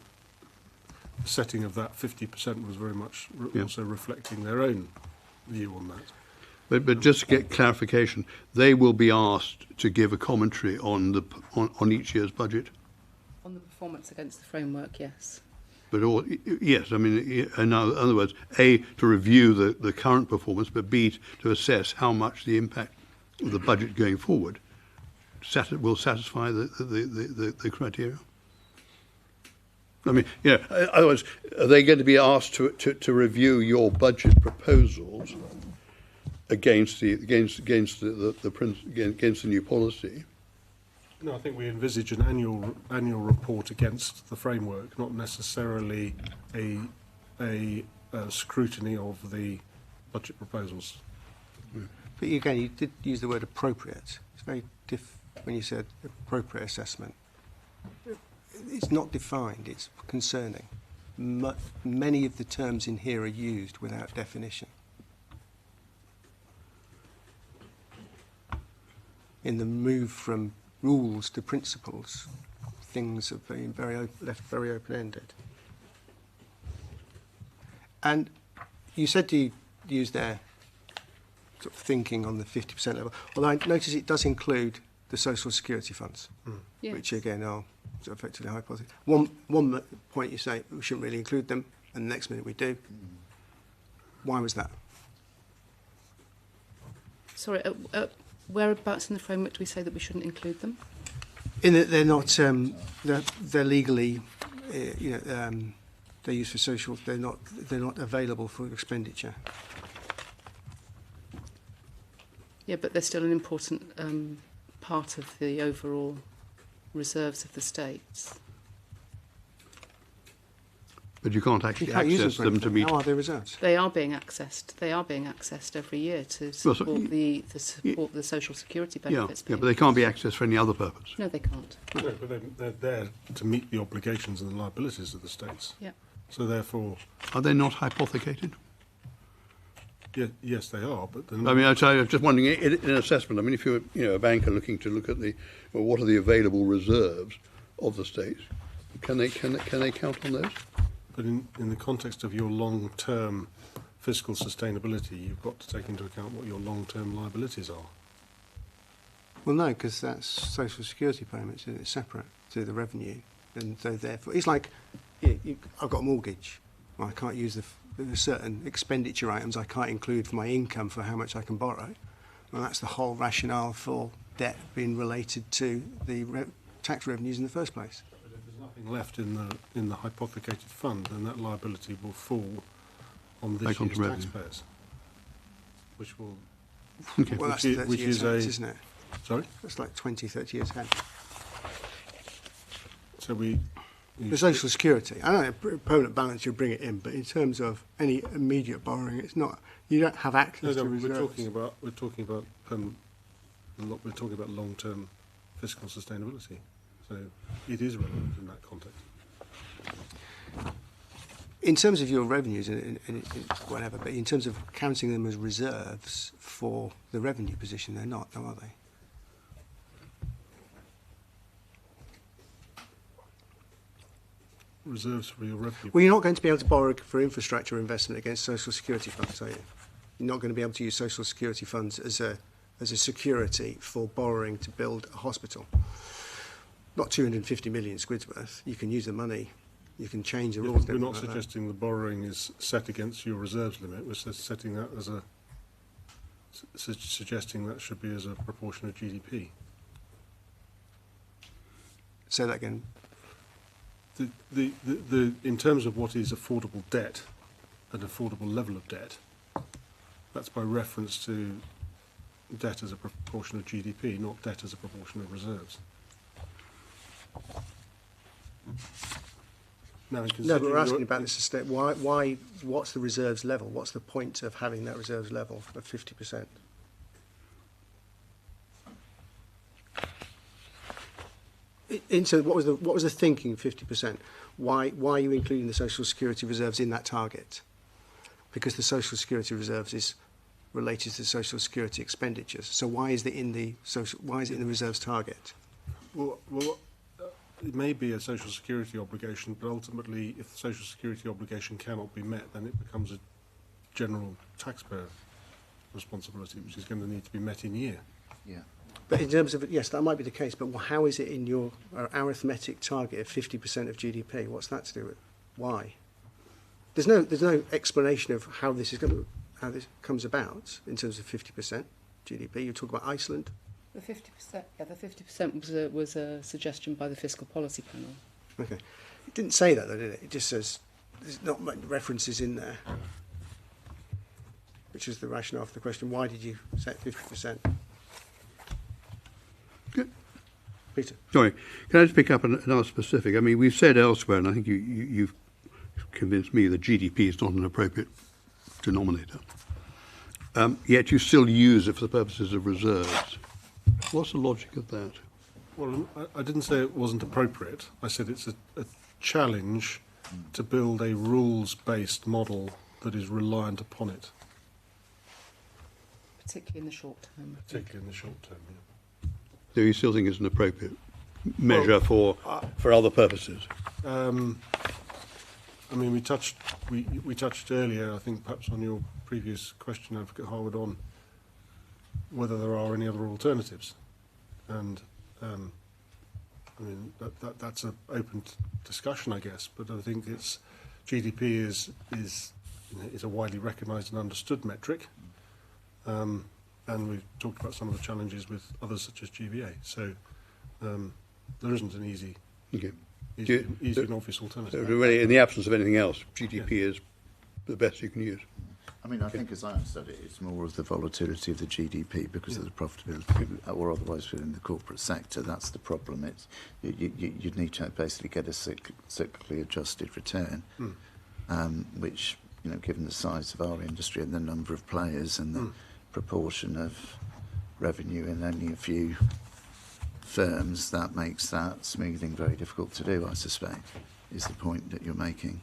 setting of that 50% was very much also reflecting their own view on that. But just to get clarification, they will be asked to give a commentary on each year's budget. On the performance against the framework, yes. But yes, I mean, in other words, A, to review the current performance, but B, to assess how much the impact the budget going forward will satisfy the criteria? I mean, otherwise, are they going to be asked to review your budget proposals against the new policy? No, I think we envisage an annual report against the framework, not necessarily a scrutiny of the budget proposals. But again, you did use the word appropriate. It's very when you said appropriate assessment. It's not defined, it's concerning. Many of the terms in here are used without definition. In the move from rules to principles, things have been left very open-ended. And you said you used their sort of thinking on the 50% level, although I notice it does include the social security funds, Yes. which again are sort of effectively hypothetical. One point you say we shouldn't really include them, and the next minute we do. Why was that? Sorry, whereabouts in the framework do we say that we shouldn't include them? In that they're not, they're legally, they're used for social. They're not available for expenditure. Yeah, but they're still an important part of the overall reserves of the states. But you can't actually You can't use access them to meet. How are they reserves? They are being accessed. They are being accessed every year to support the social security benefits. Yeah, but they can't be accessed for any other purpose. No, they can't. No, but they're there to meet the obligations and the liabilities of the states. Yeah. So therefore, Are they not hypothecated? yes, they are. But then I mean, I was just wondering, in an assessment, I mean, if you're a banker looking to look at what are the available reserves of the states, can they count on those? But in the context of your long-term fiscal sustainability, you've got to take into account what your long-term liabilities are. Well, no, because that's social security payments, and it's separate to the revenue, and so therefore it's like I've got a mortgage. Well, I can't use there's certain expenditure items I can't include for my income for how much I can borrow. Well, that's the whole rationale for debt being related to the tax revenues in the first place. But if there's nothing left in the hypothecated fund, then that liability will fall on this year's taxpayers, which will. Okay. Well, that's 30 years hence, isn't it? Sorry. That's like 20, 30 years hence. So we. The social security, I don't know, permanent balance, you bring it in, but in terms of any immediate borrowing, it's not. You don't have access to reserves. We're talking about long-term fiscal sustainability. So it is relevant in that context. In terms of your revenues, and whatever, but in terms of counting them as reserves for the revenue position, they're not, though, are they? Reserves for your revenue. Well, you're not going to be able to borrow for infrastructure investment against social security funds, are you? You're not going to be able to use social security funds as a security for borrowing to build a hospital. Not 250 million quid's worth. You can use the money. You can change the rules. We're not suggesting the borrowing is set against your reserves limit. We're setting that as suggesting that should be as a proportion of GDP. Say that again. In terms of what is affordable debt, an affordable level of debt, that's by reference to debt as a proportion of GDP, not debt as a proportion of reserves. Now, No, but we're asking about this estate. Why? What's the reserves level? What's the point of having that reserves level of 50%? So what was the thinking? 50%. Why are you including the social security reserves in that target? Because the social security reserves is related to social security expenditures. So why is it in the reserves target? Well, it may be a social security obligation, but ultimately, if the social security obligation cannot be met, then it becomes a general taxpayer responsibility, which is going to need to be met in year. Yeah. But in terms of, yes, that might be the case, but how is it in your arithmetic target of 50% of GDP? What's that to do with? Why? There's no explanation of how this comes about in terms of 50%. GDP. You talk about Iceland. The 50%, yeah, the 50% was a suggestion by the fiscal policy panel. Okay. It didn't say that, though, did it? It just says there's not much references in there, which is the rationale for the question. Why did you set 50%? Good. Peter. Sorry, can I just pick up another specific? I mean, we've said elsewhere, and I think you've convinced me that GDP is not an appropriate denominator. Yet you still use it for the purposes of reserves. What's the logic of that? Well, I didn't say it wasn't appropriate. I said it's a challenge to build a rules-based model that is reliant upon it. Particularly in the short term. Particularly in the short term, yeah. Do you still think it's an appropriate measure for other purposes? I mean, we touched earlier, I think perhaps on your previous question, Advocate Harwood, on whether there are any other alternatives, and I mean that's an open discussion, I guess. But I think it's GDP is a widely recognised and understood metric, and we've talked about some of the challenges with others such as GVA. So there isn't an easy and obvious alternative. Really, in the absence of anything else, GDP is the best you can use. I mean, I think as I understood it, it's more of the volatility of the GDP because of the profitability, or otherwise within the corporate sector. That's the problem. It's you'd need to basically get a cyclically adjusted return, which, you know, given the size of our industry and the number of players and the proportion of revenue in only a few firms, that makes that smoothing very difficult to do, I suspect, is the point that you're making.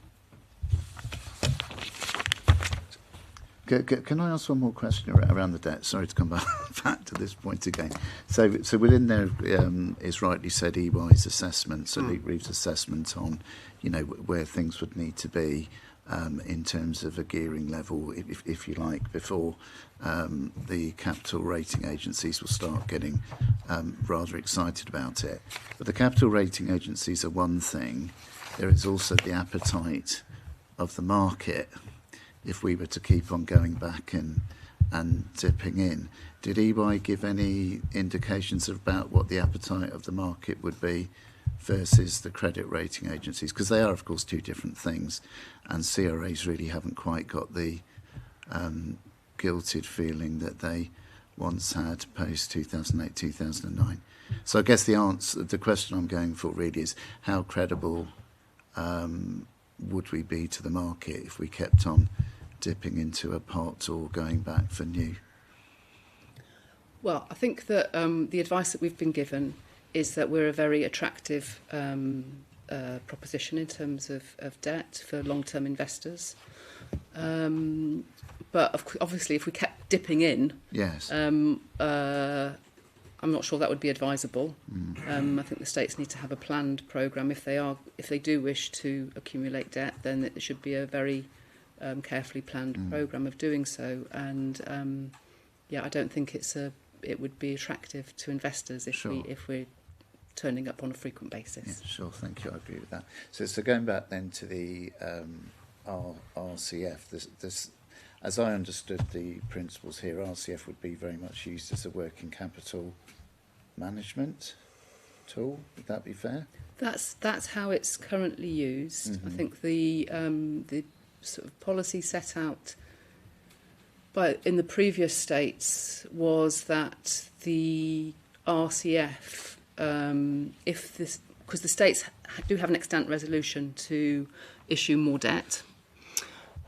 Can I ask one more question around the debt? Sorry to come back to this point again. So within there is rightly said EY's assessment, so Luke Reeves' assessment on, you know, where things would need to be in terms of a gearing level, if you like, before the capital rating agencies will start getting rather excited about it. But the capital rating agencies are one thing. There is also the appetite of the market. If we were to keep on going back and dipping in, did EY give any indications about what the appetite of the market would be versus the credit rating agencies? Because they are, of course, two different things, and CRAs really haven't quite got the guilted feeling that they once had post 2008, 2009. So I guess the question I'm going for really is how credible would we be to the market if we kept on dipping into a pot or going back for new? Well, I think that the advice that we've been given is that we're a very attractive proposition in terms of debt for long-term investors. But obviously, if we kept dipping in, yes, I'm not sure that would be advisable. I think the states need to have a planned programme. If they do wish to accumulate debt, then it should be a very carefully planned programme of doing so. And I don't think it would be attractive to investors if we're turning up on a frequent basis. Yeah, sure, thank you. I agree with that. So going back then to the RCF, this, as I understood the principles here, RCF would be very much used as a working capital management tool. Would that be fair? That's how it's currently used. I think the sort of policy set out in the previous states was that the RCF, because the states do have an extant resolution to issue more debt,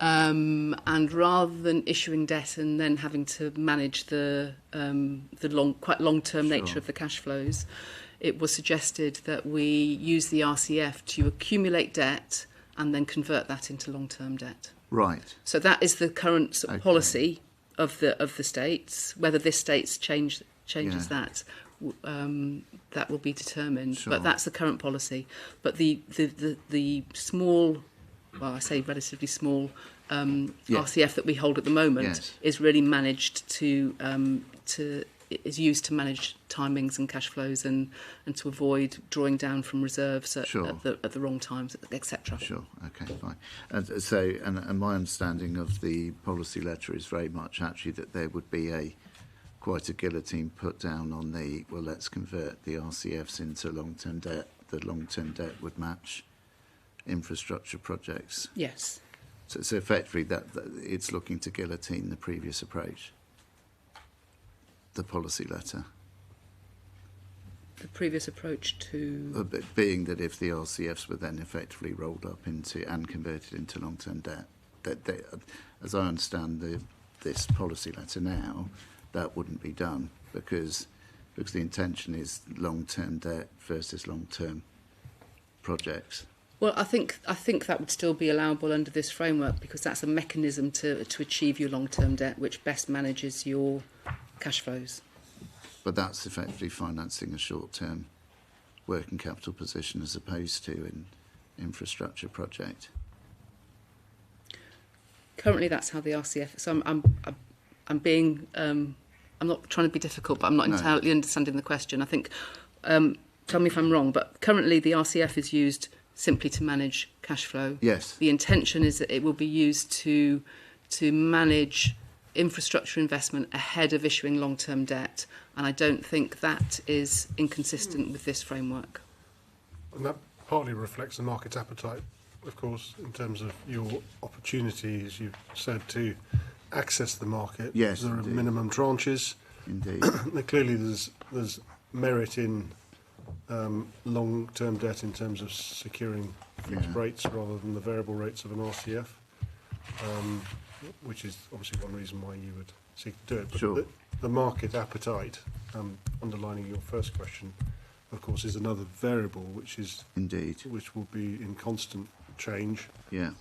and rather than issuing debt and then having to manage the quite long-term nature of the cash flows, it was suggested that we use the RCF to accumulate debt and then convert that into long-term debt. Right. So that is the current sort of policy of the states. Whether this states changes that, that will be determined. Sure. But that's the current policy. But the small, well, I say relatively small RCF that we hold at the moment is really managed is used to manage timings and cash flows and to avoid drawing down from reserves at the wrong times, etc. Sure. Okay. Fine. And my understanding of the policy letter is very much actually that there would be quite a guillotine put down on let's convert the RCFs into long-term debt. The long-term debt would match infrastructure projects. Yes. So effectively, that it's looking to guillotine the previous approach, the policy letter. The previous approach to... Being that if the RCFs were then effectively rolled up into and converted into long-term debt, as I understand this policy letter now, that wouldn't be done because the intention is long-term debt versus long-term projects. Well, I think that would still be allowable under this framework because that's a mechanism to achieve your long-term debt, which best manages your cash flows. But that's effectively financing a short-term working capital position as opposed to an infrastructure project. Currently, that's how the RCF. So I'm being. I'm not trying to be difficult, but I'm not entirely understanding the question. I think. Tell me if I'm wrong, but currently the RCF is used simply to manage cash flow. Yes. The intention is that it will be used to manage infrastructure investment ahead of issuing long-term debt, and I don't think that is inconsistent with this framework. And that partly reflects the market's appetite, of course, in terms of your opportunity, as you said, to access the market. Yes, there indeed. are minimum tranches. Indeed. Clearly, there's merit in long-term debt in terms of securing fixed rates rather than the variable rates of an RCF, which is obviously one reason why you would seek to do it. But Sure. the market appetite, underlining your first question, of course, is another variable which Indeed. will be in constant change. Yeah.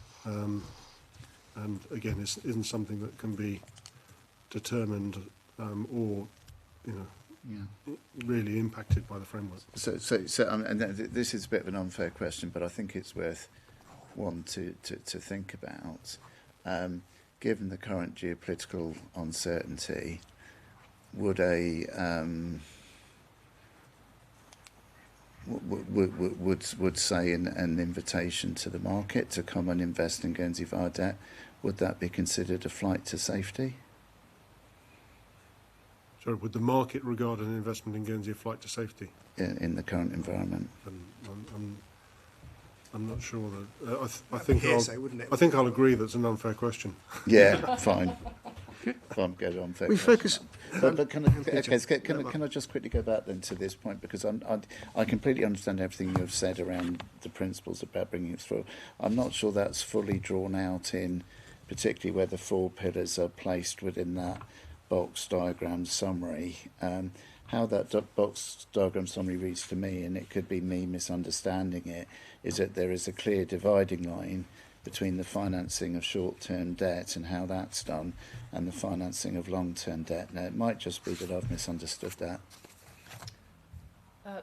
And again, isn't something that can be determined or, really impacted by the framework. So and this is a bit of an unfair question, but I think it's worth one to think about. Given the current geopolitical uncertainty, would say an invitation to the market to come and invest in Guernsey via debt, would that be considered a flight to safety? Sorry, would the market regard an investment in Guernsey a flight to safety? In the current environment? I'm not sure that. I think hearsay, wouldn't it? I think I'll agree that's an unfair question. Yeah, fine. Fine, get on. We focus. But can I just quickly go back then to this point, because I completely understand everything you've said around the principles about bringing it through. I'm not sure that's fully drawn out in, particularly where the 4 pillars are placed within that box diagram summary. How that box diagram summary reads to me, and it could be me misunderstanding it, is that there is a clear dividing line between the financing of short-term debt and how that's done and the financing of long-term debt. Now, it might just be that I've misunderstood that.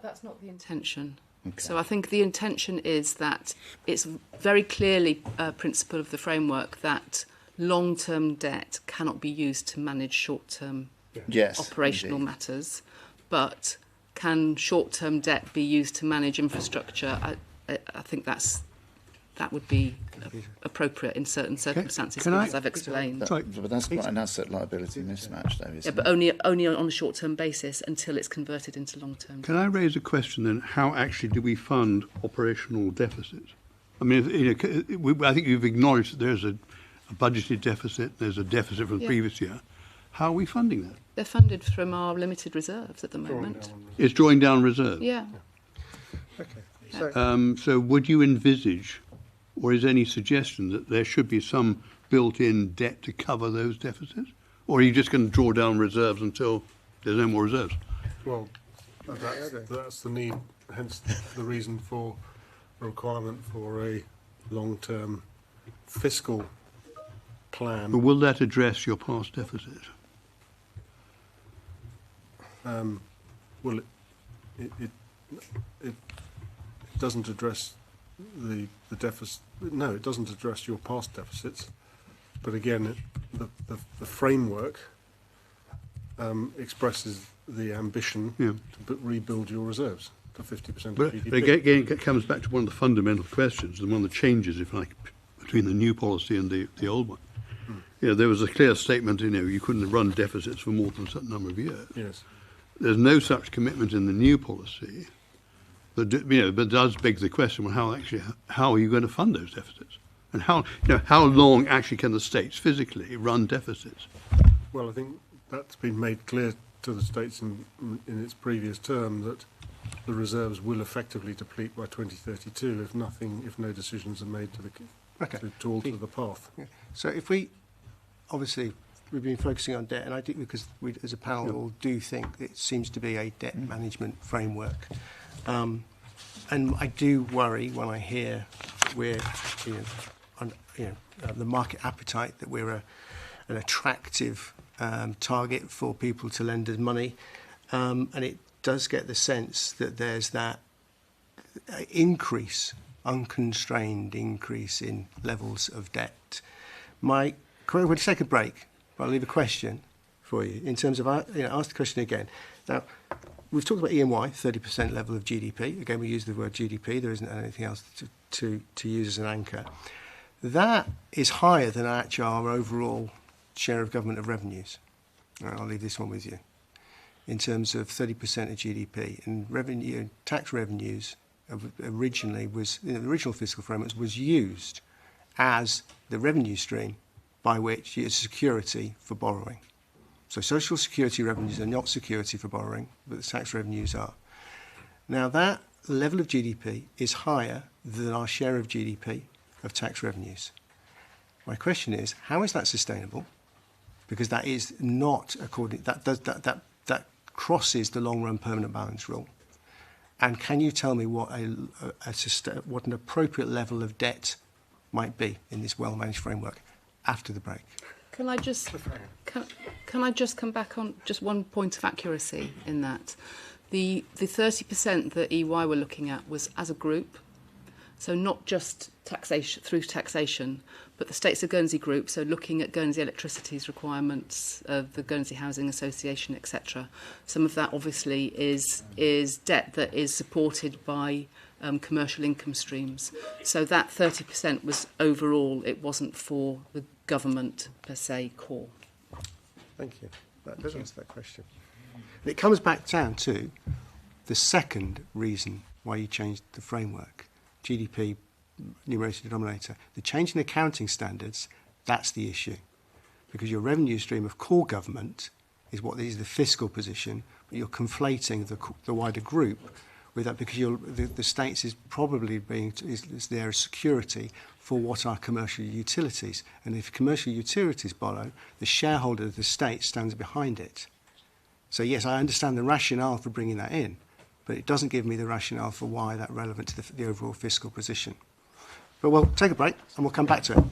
That's not the intention. Okay. So I think the intention is that it's very clearly a principle of the framework that long-term debt cannot be used to manage short-term operational matters, but can short-term debt be used to manage infrastructure? I think that would be appropriate in certain circumstances, as I've explained. But that's quite an asset liability mismatch, though, isn't it? But only on a short-term basis until it's converted into long-term. Can I raise a question then? How actually do we fund operational deficits? I mean, I think you've acknowledged that there's a budgeted deficit, there's a deficit from the previous year. How are we funding that? They're funded from our limited reserves at the moment. It's drawing down reserves? Yeah. Okay. So would you envisage, or is any suggestion that there should be some built-in debt to cover those deficits? Or are you just going to draw down reserves until there's no more reserves? Well, that's the need, hence the reason for a requirement for a long-term fiscal plan. But will that address your past deficit? Well, it doesn't address the deficit. No, it doesn't address your past deficits. But again, the framework expresses the ambition to rebuild your reserves to 50% of GDP. But again, it comes back to one of the fundamental questions, and one of the changes, if you like, between the new policy and the old one, there was a clear statement, you couldn't run deficits for more than a certain number of years. Yes. There's no such commitment in the new policy, but does beg the question: well, how are you going to fund those deficits, and how long actually can the states physically run deficits? Well, I think that's been made clear to the states in its previous term that the reserves will effectively deplete by 2032 if no decisions are made to alter the path. Yeah. So obviously we've been focusing on debt, and I think because we as a panel all do think it seems to be a debt management framework. And I do worry when I hear the market appetite that we're an attractive target for people to lend us money, and it does get the sense that there's that unconstrained increase in levels of debt. We're going to take a break, but I'll leave a question for you in terms of, ask the question again. Now, we've talked about EMY, 30% level of GDP. Again, we use the word GDP. There isn't anything else to use as an anchor. That is higher than actually our overall share of government of revenues. I'll leave this one with you. In terms of 30% of GDP, and tax revenues originally the original fiscal framework was used as the revenue stream by which it's security for borrowing. So social security revenues are not security for borrowing, but the tax revenues are. Now that level of GDP is higher than our share of GDP of tax revenues. My question is, how is that sustainable? Because that is not that crosses the long-run permanent balance rule. And can you tell me what what an appropriate level of debt might be in this well-managed framework after the break? Can I just come back on just one point of accuracy in that? The 30% that EY were looking at was as a group, so not just taxation through taxation, but the States of Guernsey group, so looking at Guernsey Electricity's requirements, the Guernsey Housing Association, etc. Some of that obviously is debt that is supported by commercial income streams. So that 30% was overall, it wasn't for the government per se core. Thank you. That does answer that question. And it comes back down to the second reason why you changed the framework, GDP numerator denominator. The change in accounting standards, that's the issue. Because your revenue stream of core government is what is the fiscal position, but you're conflating the wider group with that because the states is probably is there as security for what are commercial utilities. And if commercial utilities borrow, the shareholder of the state stands behind it. So yes, I understand the rationale for bringing that in, but it doesn't give me the rationale for why that's relevant to the overall fiscal position. But we'll take a break and we'll come back to it.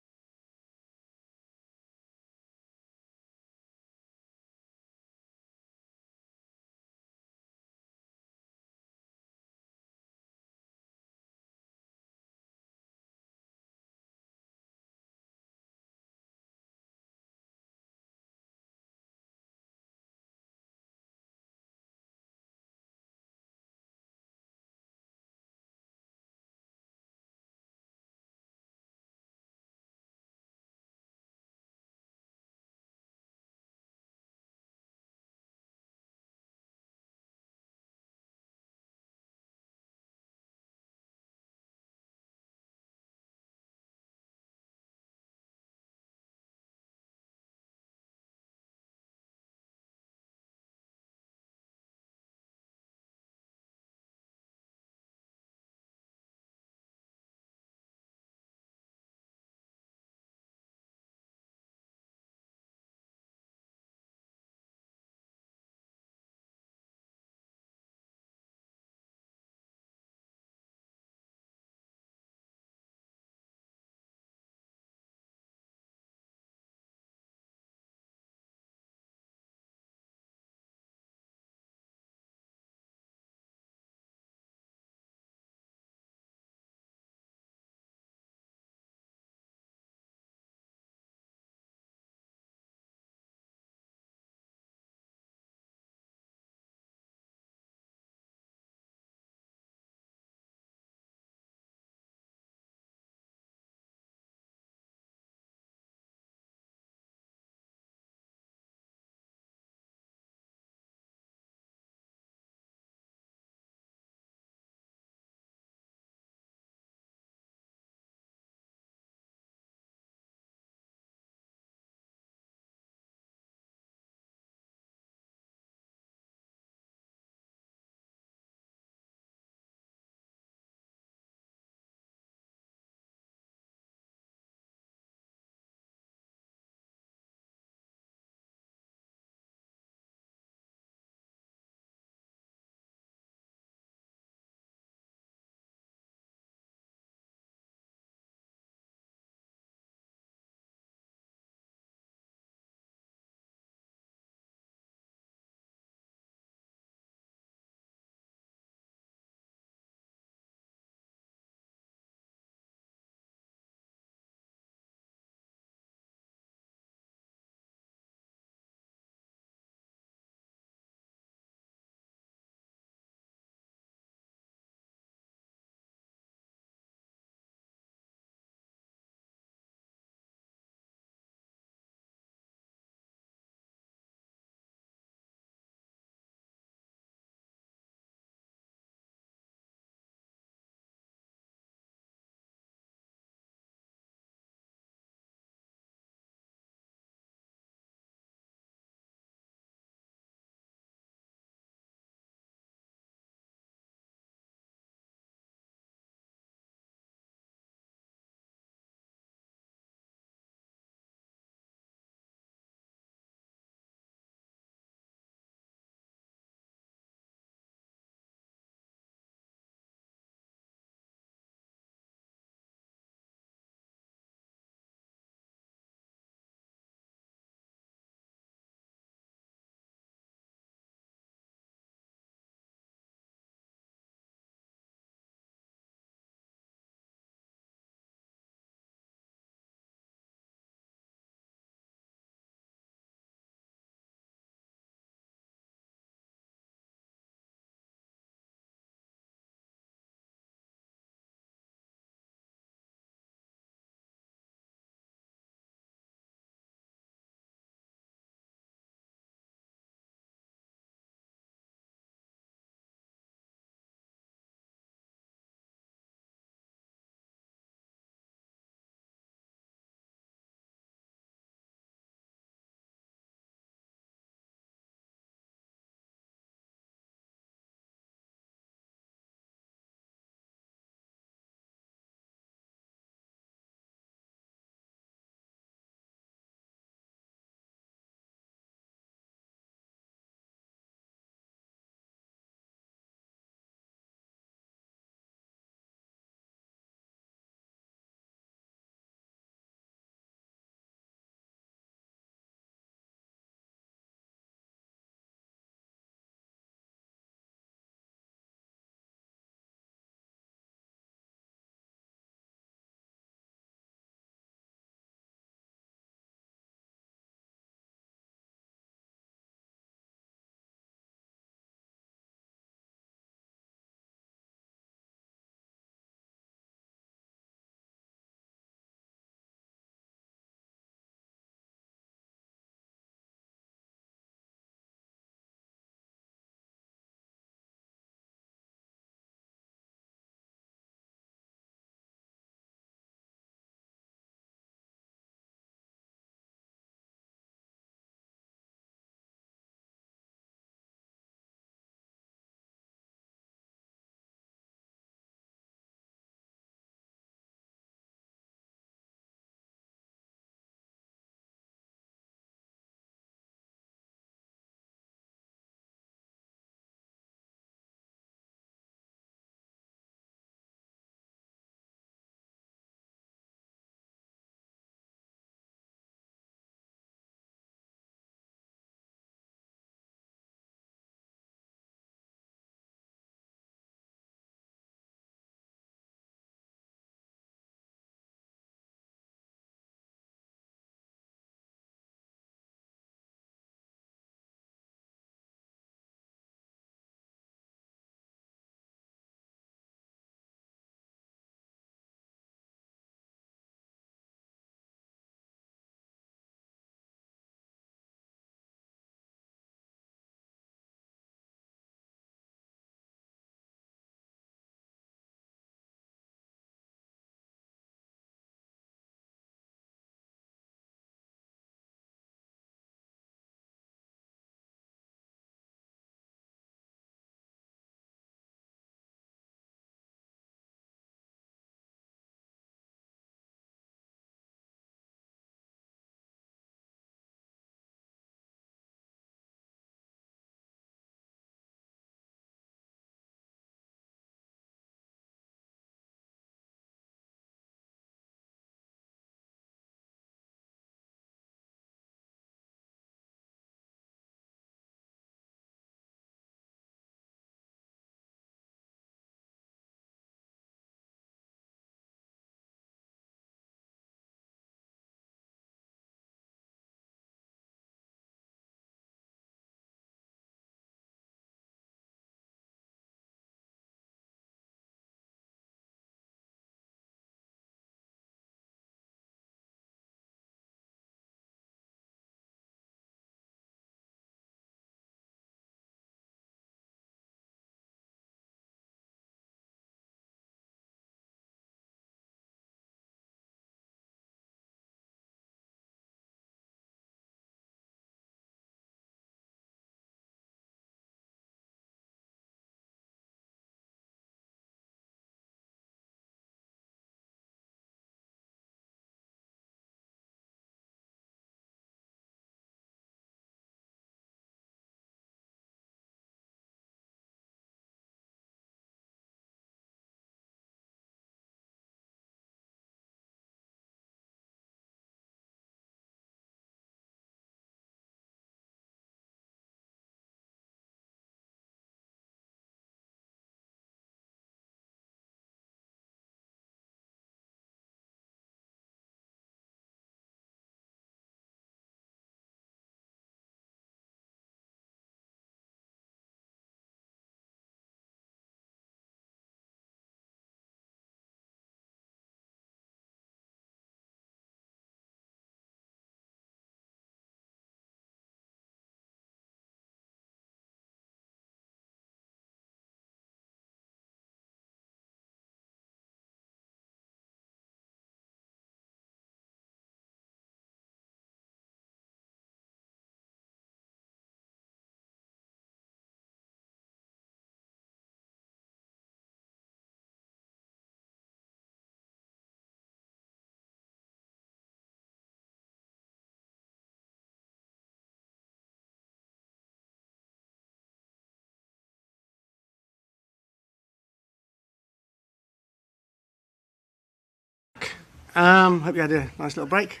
Hope you had a nice little break.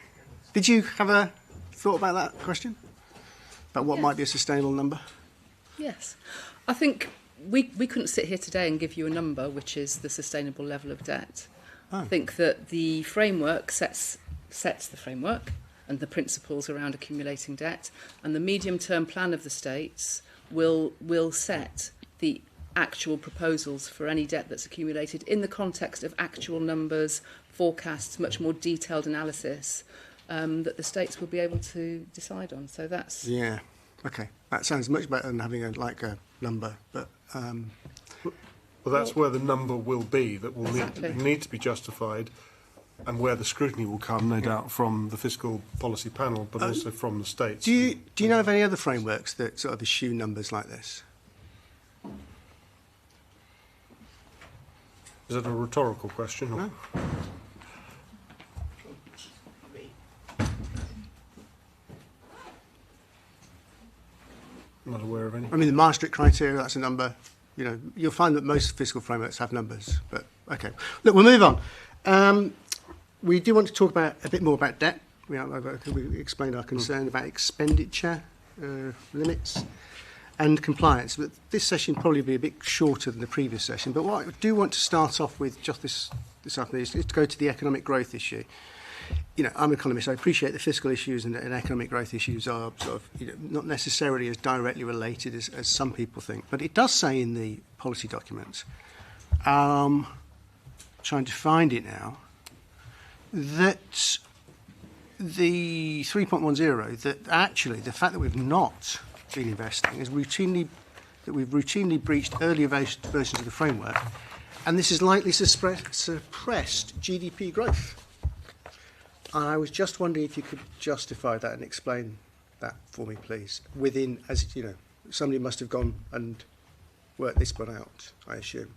Did you have a thought about that question? About what might be a sustainable number? Yes. I think we couldn't sit here today and give you a number, which is the sustainable level of debt. I think that the framework sets the framework and the principles around accumulating debt, and the medium-term plan of the states will set the actual proposals for any debt that's accumulated in the context of actual numbers, forecasts, much more detailed analysis that the states will be able to decide on. So that's... Yeah, okay. That sounds much better than having a number, but... Well, that's where the number will be, that will Exactly. need to be justified, and where the scrutiny will come, no doubt, from the fiscal policy panel, but also from the states. Do you know of any other frameworks that sort of issue numbers like this? Is that a rhetorical question? Or? No. I'm not aware of any. I mean, the Maastricht criteria, that's a number. You know, you'll find that most fiscal frameworks have numbers, but okay. Look, we'll move on. We do want to talk about a bit more about debt. We explained our concern about expenditure limits and compliance. But this session will probably be a bit shorter than the previous session. But what I do want to start off with just this afternoon is to go to the economic growth issue. You know, I'm an economist. I appreciate the fiscal issues and economic growth issues are sort of not necessarily as directly related as some people think. But it does say in the policy documents, trying to find it now, that the 3.10, that actually the fact that we've not been investing is we've routinely breached earlier versions of the framework, and this has likely suppressed GDP growth. And I was just wondering if you could justify that and explain that for me, please. Within, as you know, somebody must have gone and worked this one out, I assume.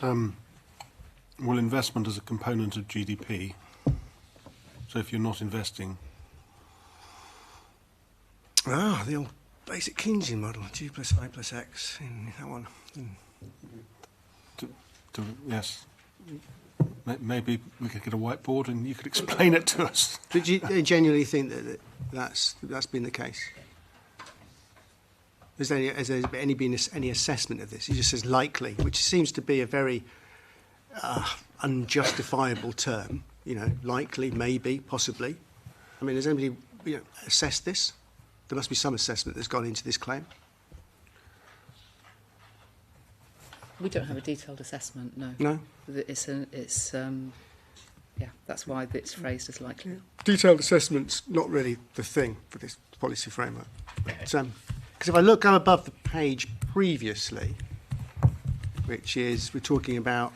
Well, investment is a component of GDP. So if you're not investing... The old basic Keynesian model, G plus I plus X, in that one. Yes. Maybe we could get a whiteboard and you could explain it to us. Did you genuinely think that's been the case? Has there been any assessment of this? He just says likely, which seems to be a very unjustifiable term. You know, likely, maybe, possibly. I mean, has anybody assessed this? There must be some assessment that's gone into this claim. We don't have a detailed assessment, no. No? That's why it's phrased as likely. Yeah. Detailed assessment's not really the thing for this policy framework. Because if I go above the page previously, which is we're talking about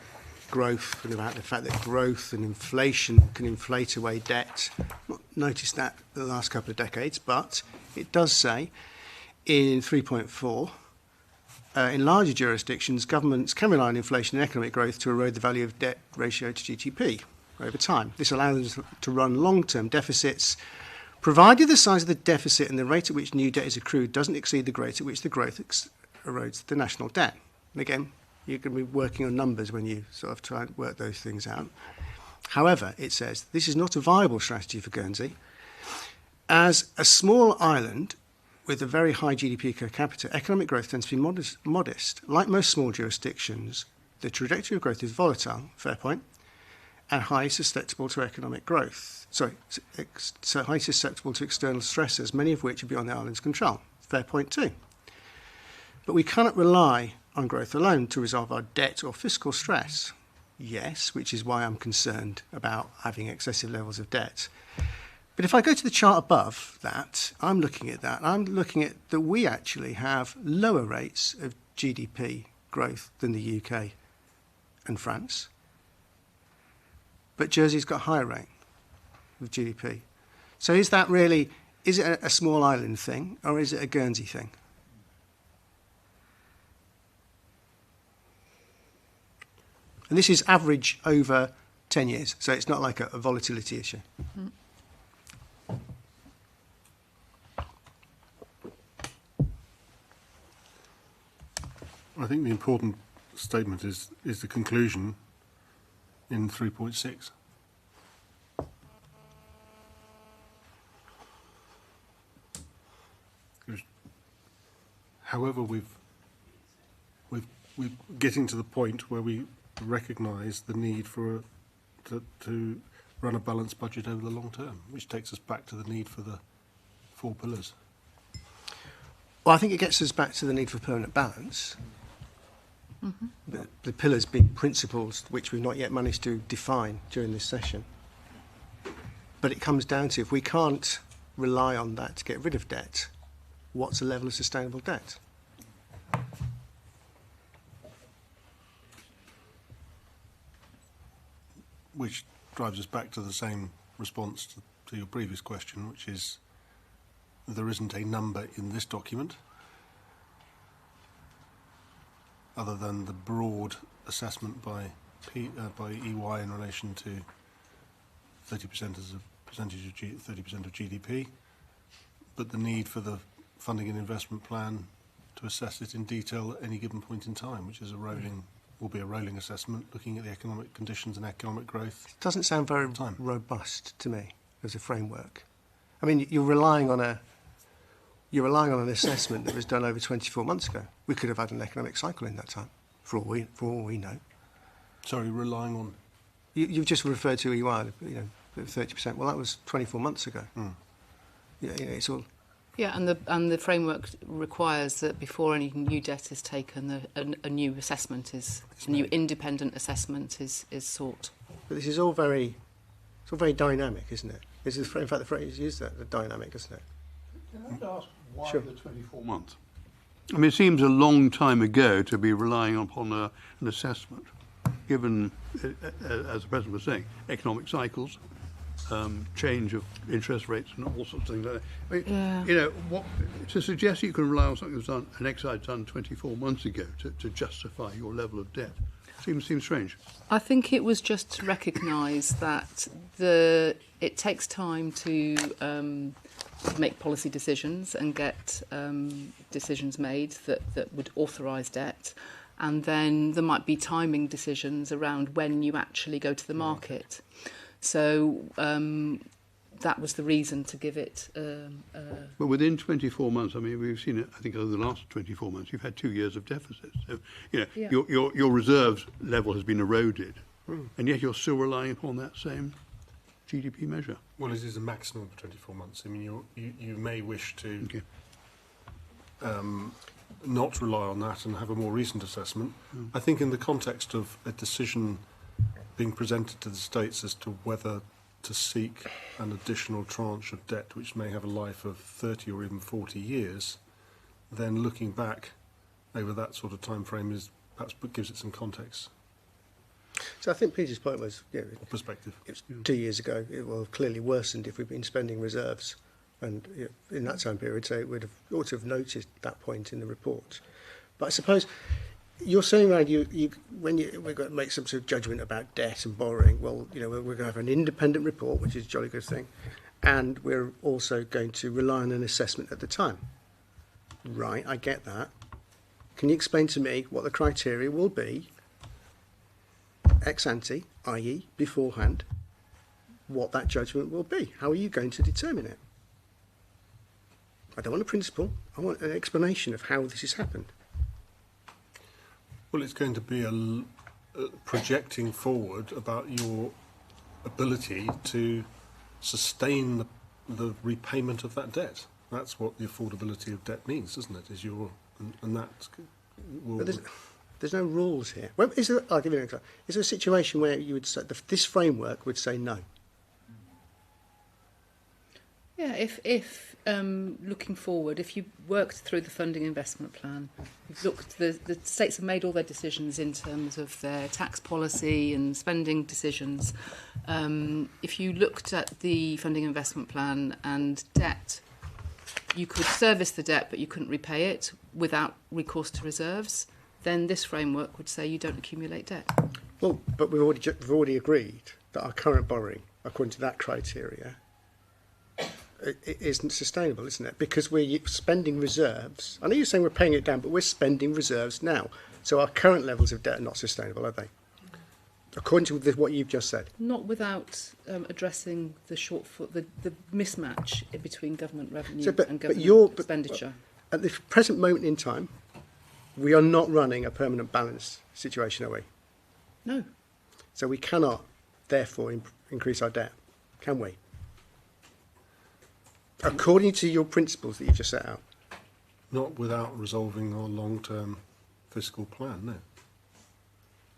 growth and about the fact that growth and inflation can inflate away debt. Not noticed that the last couple of decades, but it does say in 3.4, in larger jurisdictions, governments can rely on inflation and economic growth to erode the value of debt ratio to GDP over time. This allows them to run long-term deficits, provided the size of the deficit and the rate at which new debt is accrued doesn't exceed the rate at which the growth erodes the national debt. And again, you can be working on numbers when you sort of try and work those things out. However, it says this is not a viable strategy for Guernsey. As a small island with a very high GDP per capita, economic growth tends to be modest. Like most small jurisdictions, the trajectory of growth is volatile, fair point, and highly susceptible to economic growth. So highly susceptible to external stresses, many of which are beyond the island's control. Fair point too. But we cannot rely on growth alone to resolve our debt or fiscal stress. Yes, which is why I'm concerned about having excessive levels of debt. But if I go to the chart above that, I'm looking at that we actually have lower rates of GDP growth than the UK and France. But Jersey's got a higher rate of GDP. So is it a small island thing or is it a Guernsey thing? And this is average over 10 years, so it's not like a volatility issue. Mm. I think the important statement is the conclusion in 3.6. However, we're getting to the point where we recognise the need for to run a balanced budget over the long term, which takes us back to the need for the 4 pillars. Well, I think it gets us back to the need for permanent balance. The pillars being principles which we've not yet managed to define during this session. But it comes down to, if we can't rely on that to get rid of debt, what's the level of sustainable debt? Which drives us back to the same response to your previous question, which is there isn't a number in this document other than the broad assessment by EY in relation to 30% as a percentage of 30% of GDP, but the need for the funding and investment plan to assess it in detail at any given point in time, which is will be a rolling assessment looking at the economic conditions and economic growth. It doesn't sound very robust to me as a framework. I mean, you're relying on an assessment that was done over 24 months ago. We could have had an economic cycle in that time, for all we know. Sorry, relying on. You've just referred to EY, 30%. Well, that was 24 months ago. It's all. Yeah, and the framework requires that before any new debt is taken, a new assessment a new independent assessment is sought. But this is all very dynamic, isn't it? In fact, the phrase used that, the dynamic, isn't it? Can I ask why Sure. the 24 months? I mean, it seems a long time ago to be relying upon an assessment, given, as the President was saying, economic cycles, change of interest rates and all sorts of things like that. I mean, to suggest you can rely on something that was done, an exercise done 24 months ago to justify your level of debt seems strange. I think it was just to recognise that it takes time to make policy decisions and get decisions made that would authorise debt, and then there might be timing decisions around when you actually go to the market. So that was the reason to give it. But within 24 months, I mean, we've seen it. I think over the last 24 months, you've had 2 years of deficits. So, your reserves level has been eroded, and yet you're still relying upon that same GDP measure. Well, it is a maximum of 24 months. I mean, you may wish to not rely on that and have a more recent assessment. I think in the context of a decision being presented to the states as to whether to seek an additional tranche of debt which may have a life of 30 or even 40 years, then looking back over that sort of time frame perhaps gives it some context. So I think Peter's point was, Perspective. it was 2 years ago. It will have clearly worsened if we've been spending reserves, and in that time period, so it ought to have noticed that point in the report. But I suppose you're saying, Ryan, we've got to make some sort of judgment about debt and borrowing. Well, we're going to have an independent report, which is a jolly good thing, and we're also going to rely on an assessment at the time. Right, I get that. Can you explain to me what the criteria will be, ex ante, i.e. beforehand, what that judgment will be? How are you going to determine it? I don't want a principle. I want an explanation of how this has happened. Well, it's going to be a projecting forward about your ability to sustain the repayment of that debt. That's what the affordability of debt means, isn't it? And that will. But there's no rules here. Well, I'll give you an example. Is there a situation where you would say this framework would say no? Yeah, if looking forward, if you worked through the funding investment plan, you've looked, the states have made all their decisions in terms of their tax policy and spending decisions. If you looked at the funding investment plan and debt, you could service the debt, but you couldn't repay it without recourse to reserves, then this framework would say you don't accumulate debt. Well, but we've already agreed that our current borrowing, according to that criteria, it isn't sustainable, isn't it? Because we're spending reserves. I know you're saying we're paying it down, but we're spending reserves now. So our current levels of debt are not sustainable, are they? According to what you've just said. Not without addressing the shortfall, the mismatch between government revenue So, and government expenditure. At the present moment in time, we are not running a permanent balance situation, are we? No. So we cannot, therefore, increase our debt, can we? According to your principles that you've just set out. Not without resolving our long-term fiscal plan, no.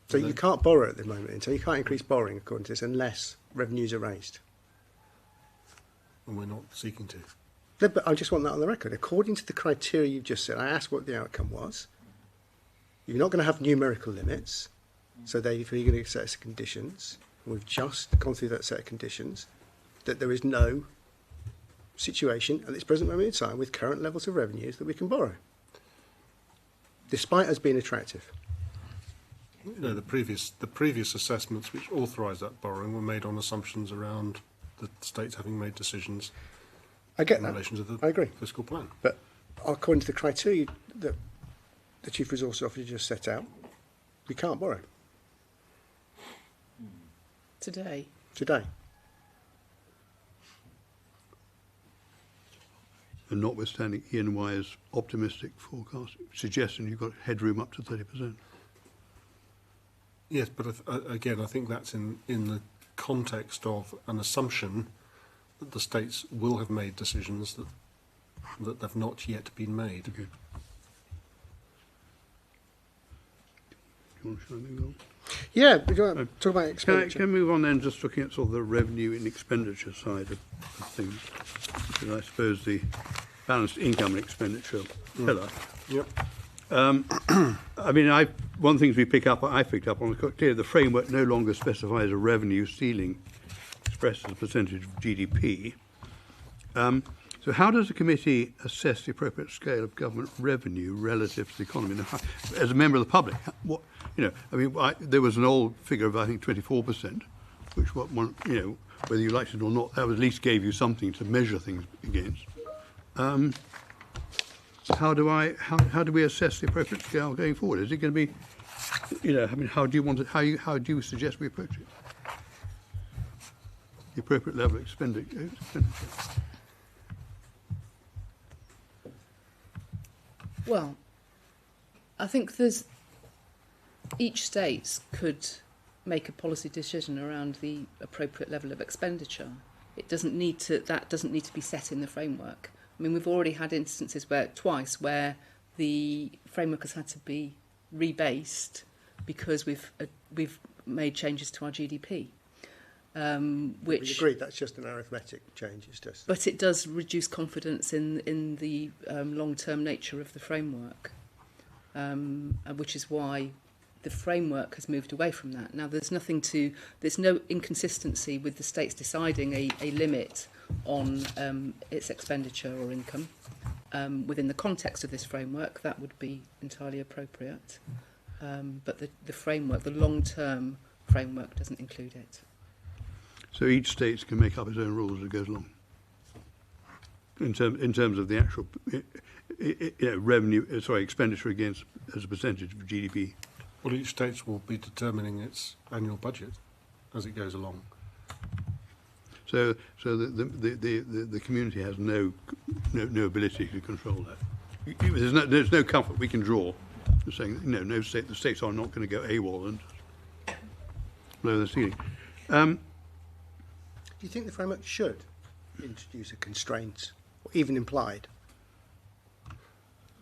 So you can't borrow at the moment, so you can't increase borrowing according to this unless revenues are raised. And we're not seeking to. No, but I just want that on the record. According to the criteria you've just said, I asked what the outcome was. You're not going to have numerical limits, so therefore you're going to set conditions. We've just gone through that set of conditions, that there is no situation at this present moment in time with current levels of revenues that we can borrow, despite us being attractive. You know, the previous assessments which authorised that borrowing were made on assumptions around the states having made decisions I get in that. relation to the I agree. fiscal plan. But according to the criteria that the Chief Resource Officer just set out, we can't borrow Today. And notwithstanding ENY's optimistic forecast, suggesting you've got headroom up to 30%. Yes, but again, I think that's in the context of an assumption that the states will have made decisions that have not yet been made. Okay. Do you want to show anything else? Yeah, we want to talk about Can expenditure. I move on then, just looking at sort of the revenue and expenditure side of things? Because I suppose the balanced income and expenditure pillar. Yep. I mean, one of the things I picked up on, clearly the framework no longer specifies a revenue ceiling expressed as a percentage of GDP. So how does the committee assess the appropriate scale of government revenue relative to the economy? Now, as a member of the public, there was an old figure of, I think, 24%, which whether you liked it or not, that at least gave you something to measure things against. So how do we assess the appropriate scale going forward? Is it going to be, how do you suggest we approach it? The appropriate level of expenditure. Well, I think each state could make a policy decision around the appropriate level of expenditure. That doesn't need to be set in the framework. I mean, we've already had instances twice where the framework has had to be rebased because we've made changes to our GDP. We agree that's just an arithmetic change. It's just. But it does reduce confidence in the long-term nature of the framework, which is why the framework has moved away from that. Now, there's no inconsistency with the states deciding a limit on its expenditure or income. Within the context of this framework, that would be entirely appropriate. But the framework, the long-term framework, doesn't include it. So each state can make up its own rules as it goes along. In terms of the actual expenditure against as a percentage of GDP. Well, each state will be determining its annual budget as it goes along. So the community has no ability to control that. There's no comfort we can draw saying the states are not going to go AWOL and blow the ceiling. Do you think the framework should introduce a constraint, or even implied?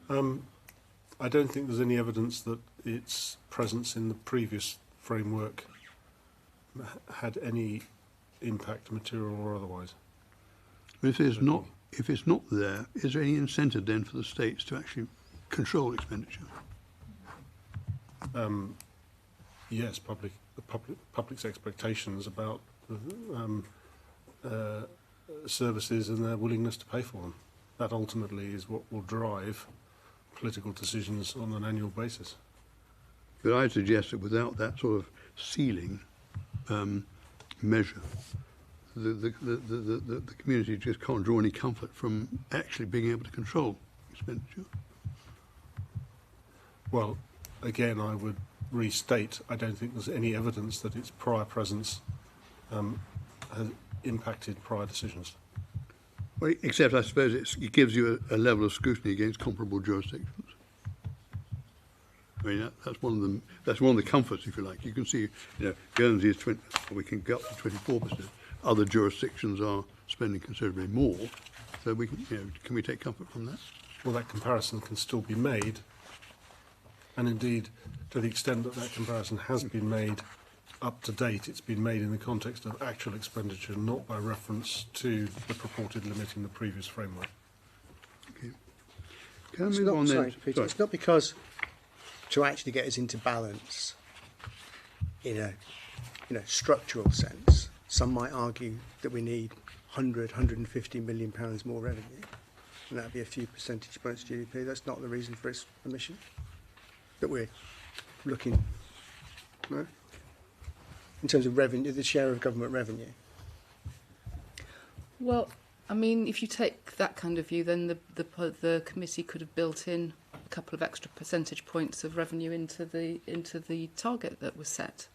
I don't think there's any evidence that its presence in the previous framework had any impact, material or otherwise. If it's not there, is there any incentive then for the states to actually control expenditure? Yes, public's expectations about services and their willingness to pay for them. That ultimately is what will drive political decisions on an annual basis. But I suggest that without that sort of ceiling measure, the community just can't draw any comfort from actually being able to control expenditure. Well, again, I would restate, I don't think there's any evidence that its prior presence has impacted prior decisions. Well, except I suppose it gives you a level of scrutiny against comparable jurisdictions. I mean, that's one of them. That's one of the comforts, if you like. You can see, Guernsey is 20, we can go up to 24%. Other jurisdictions are spending considerably more. So we can, can we take comfort from that? Well, that comparison can still be made, and indeed, to the extent that that comparison has been made up to date, it's been made in the context of actual expenditure, not by reference to the purported limit in the previous framework. Okay. Can I move on then? Sorry, Peter, it's not because to actually get us into balance in a structural sense, some might argue that we need 150 million pounds more revenue, and that would be a few percentage points GDP. That's not the reason for its omission that we're looking, no? In terms of revenue, the share of government revenue. Well, I mean, if you take that kind of view, then the committee could have built in a couple of extra percentage points of revenue into the target that was set.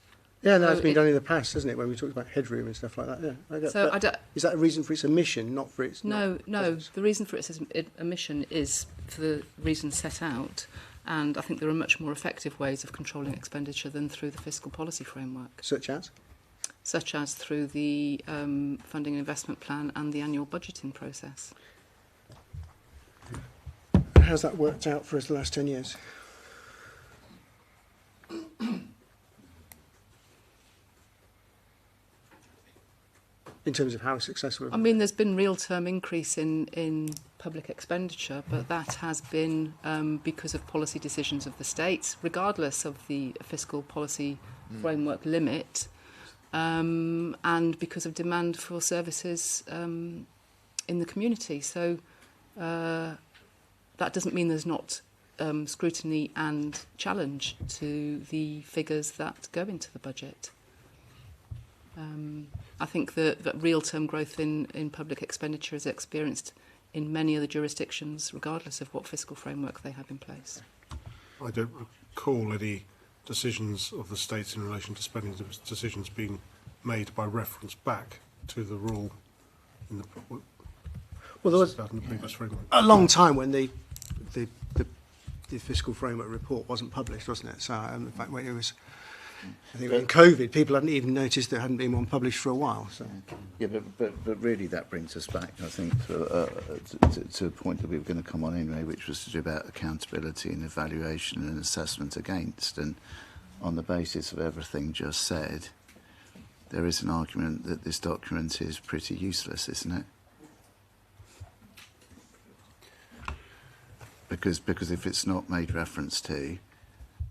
Yeah, no, it's been done in the past, hasn't it? When we talked about headroom and stuff like that. Yeah, So is that a reason for its omission, not for its? No. The reason for its omission is for the reasons set out, and I think there are much more effective ways of controlling expenditure than through the fiscal policy framework, Such as through the funding and investment plan and the annual budgeting process. How's that worked out for us the last 10 years? In terms of how successful? I mean, there's been real-term increase in public expenditure, but that has been because of policy decisions of the states, regardless of the fiscal policy framework limit, and because of demand for services in the community. So that doesn't mean there's not scrutiny and challenge to the figures that go into the budget. I think that real-term growth in public expenditure is experienced in many other jurisdictions, regardless of what fiscal framework they have in place. I don't recall any decisions of the states in relation to spending decisions being made by reference back to the rule in the, Well, there was in the previous framework. a long time when the fiscal framework report wasn't published, wasn't it? So, in fact, when it was, I think in COVID, people hadn't even noticed there hadn't been one published for a while. So. Yeah, but really that brings us back, I think, to a point that we were going to come on anyway, which was to do about accountability and evaluation and assessment against. And on the basis of everything just said, there is an argument that this document is pretty useless, isn't it? Because if it's not made reference to,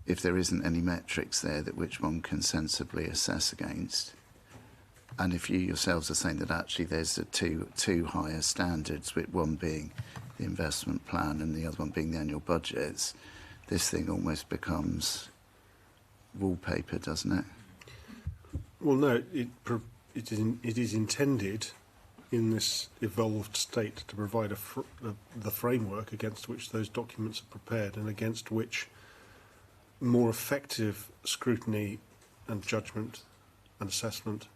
if there isn't any metrics there that which one can sensibly assess against, and if you yourselves are saying that actually there's two higher standards, with one being the investment plan and the other one being the annual budgets, this thing almost becomes wallpaper, doesn't it? Well, no, it is intended in this evolved state to provide the framework against which those documents are prepared and against which more effective scrutiny and judgment and assessment,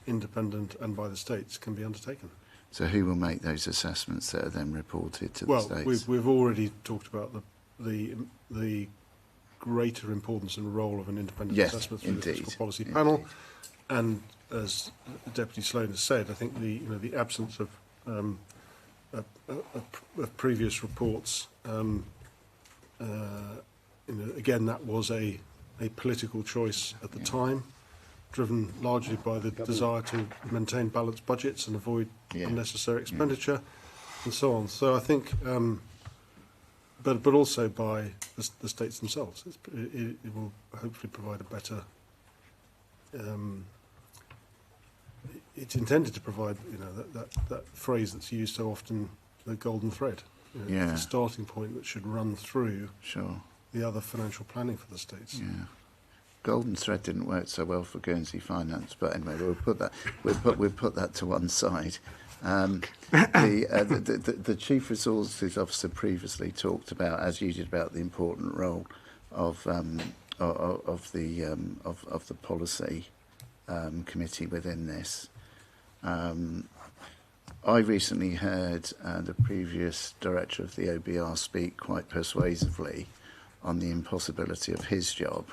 independent and by the states, can be undertaken. So who will make those assessments that are then reported to the states? Well, we've already talked about the greater importance and role of an independent assessment through the fiscal policy panel, and as Deputy Sloan has said, I think the absence of previous reports. Again, that was a political choice at the time, driven largely by the desire to maintain balanced budgets and avoid unnecessary expenditure, and so on. So I think, but also by the states themselves, it will hopefully provide a better. It's intended to provide, that phrase that's used so often, the golden thread. It's the starting point that should run through. Sure. The other financial planning for the states. Yeah, golden thread didn't work so well for Guernsey finance, but anyway, we'll put that to one side. The chief resources officer previously talked about, as you did, about the important role of the policy committee within this. I recently heard the previous director of the OBR speak quite persuasively on the impossibility of his job,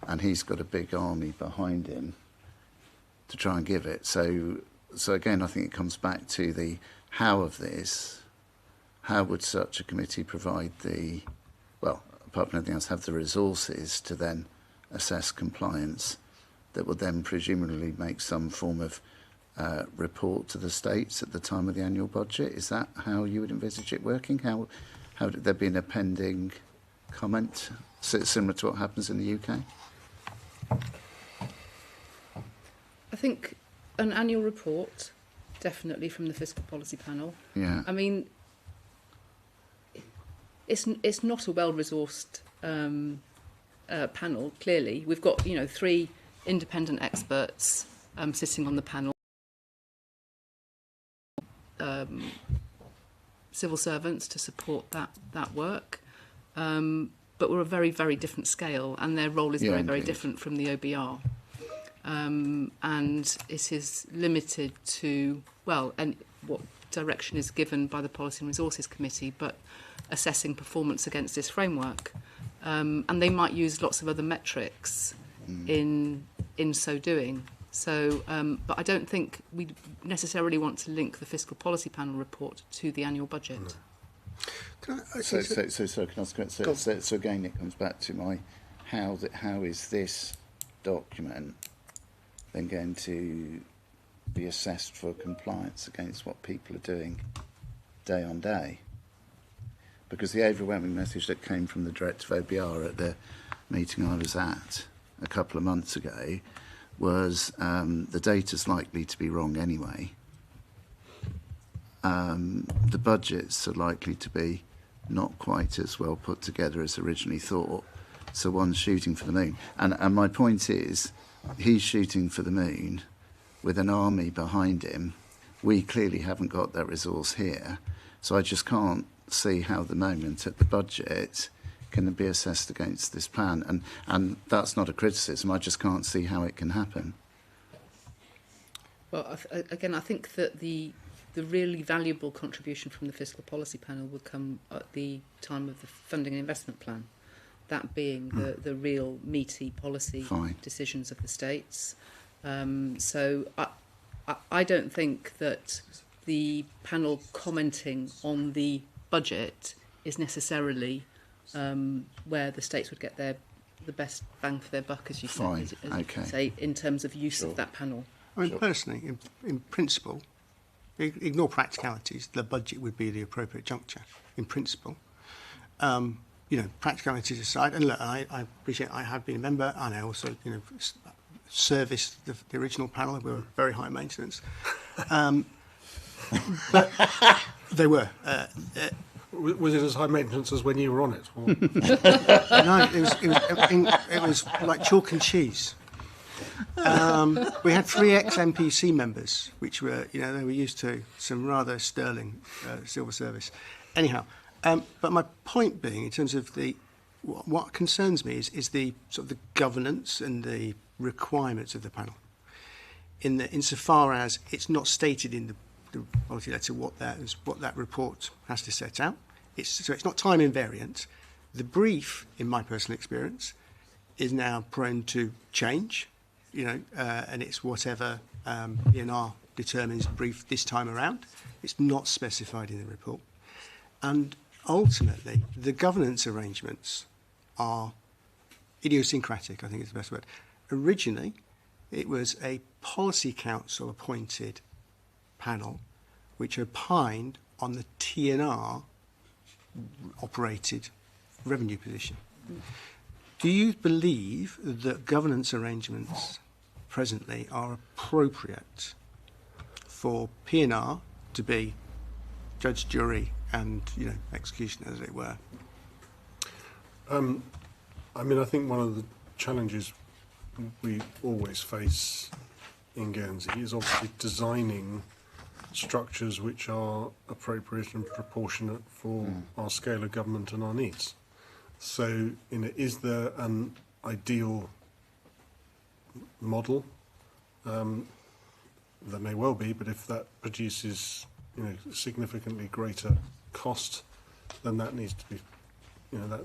and he's got a big army behind him to try and give it. So again, I think it comes back to the how of this. How would such a committee provide the, well, apart from anything else, have the resources to then assess compliance that would then presumably make some form of report to the states at the time of the annual budget? Is that how you would envisage it working? How would there be an appending comment similar to what happens in the UK? I think an annual report, definitely from the Fiscal Policy Panel. Yeah. I mean, it's not a well-resourced panel, clearly. We've got, 3 independent experts sitting on the panel. Civil servants to support that work. But we're a very, very different scale, and their role is very, very different from the OBR. And it is limited to, and what direction is given by the Policy and Resources Committee, but assessing performance against this framework. And they might use lots of other metrics in so doing. So, but I don't think we necessarily want to link the Fiscal Policy Panel report to the annual budget. No. So can I ask? So again, it comes back to my how is this document then going to be assessed for compliance against what people are doing day on day? Because the overwhelming message that came from the director of OBR at the meeting I was at a couple of months ago was the data's likely to be wrong anyway. The budgets are likely to be not quite as well put together as originally thought. So one's shooting for the moon. And my point is, he's shooting for the moon with an army behind him. We clearly haven't got that resource here. So I just can't see how the moment at the budget can be assessed against this plan. And that's not a criticism. I just can't see how it can happen. Well, again, I think that the really valuable contribution from the Fiscal Policy Panel will come at the time of the funding and investment plan, that being the real meaty policy decisions of the states. So I don't think that the panel commenting on the budget is necessarily where the states would get the best bang for their buck, as you say, in terms of use of that panel. I mean, personally, in principle, ignore practicalities, the budget would be the appropriate juncture, in principle. Practicalities aside, and look, I appreciate I have been a member, and I also, serviced the original panel. We were very high maintenance. But they were. Was it as high maintenance as when you were on it? Or? No, it was like chalk and cheese. We had 3 ex-MPC members, which were, they were used to some rather sterling civil service. Anyhow, but my point being, in terms of what concerns me is the sort of the governance and the requirements of the panel. Insofar as it's not stated in the policy letter what that report has to set out. So it's not time invariant. The brief, in my personal experience, is now prone to change. And it's whatever PNR determines brief this time around. It's not specified in the report. And ultimately, the governance arrangements are idiosyncratic, I think is the best word. Originally, it was a policy council appointed panel which opined on the TNR operated revenue position. Do you believe that governance arrangements presently are appropriate for PNR to be judge, jury, and executioner, as it were? I think one of the challenges we always face in Guernsey is obviously designing structures which are appropriate and proportionate for our scale of government and our needs. So, is there an ideal model? There may well be, but if that produces, significantly greater cost, then that needs to be,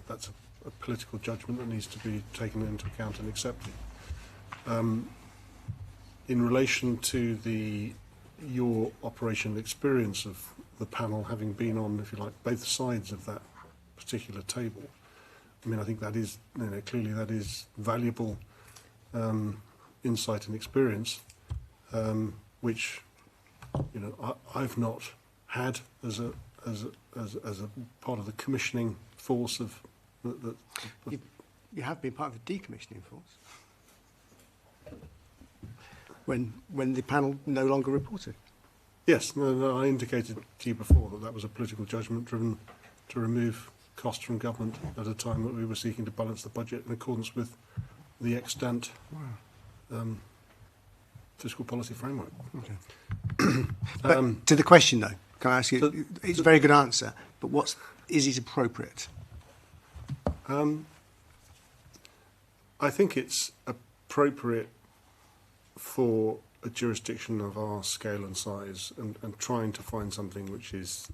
that's a political judgment that needs to be taken into account and accepted. In relation to your operational experience of the panel having been on, if you like, both sides of that particular table, I think that is, clearly that is valuable insight and experience, which, I've not had as a part of the commissioning force of the You have been part of the decommissioning force when the panel no longer reported. Yes, no, I indicated to you before that was a political judgment driven to remove costs from government at a time that we were seeking to balance the budget in accordance with the extant fiscal policy framework. Okay. But to the question, though, can I ask you? It's a very good answer, but is it appropriate? I think it's appropriate for a jurisdiction of our scale and size, and trying to find something which is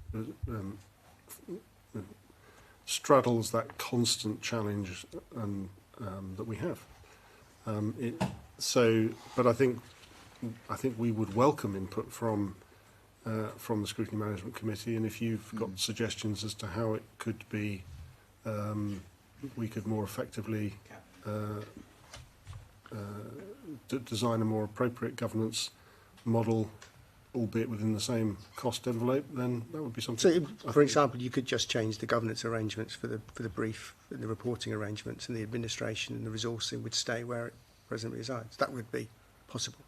straddles that constant challenge that we have. But I think we would welcome input from the Scrutiny Management Committee, and if you've got suggestions as to how it could be, we could more effectively design a more appropriate governance model, albeit within the same cost envelope, then that would be something. So, for example, you could just change the governance arrangements for the brief and the reporting arrangements, and the administration and the resourcing would stay where it presently resides. That would be possible.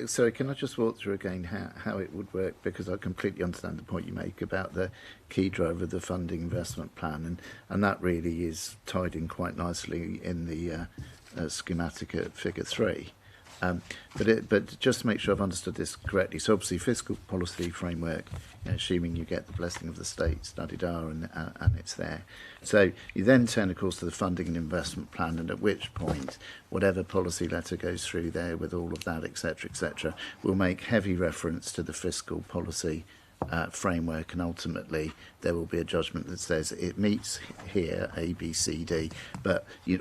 So can I just walk through again how it would work, because I completely understand the point you make about the key driver of the funding investment plan, and that really is tied in quite nicely in the schematic at figure 3. But just to make sure I've understood this correctly, so obviously fiscal policy framework, assuming you get the blessing of the states, da-di-da, and it's there. So you then turn, of course, to the funding and investment plan, and at which point, whatever policy letter goes through there with all of that, etc., will make heavy reference to the fiscal policy framework, and ultimately there will be a judgment that says it meets here A, B, C, D,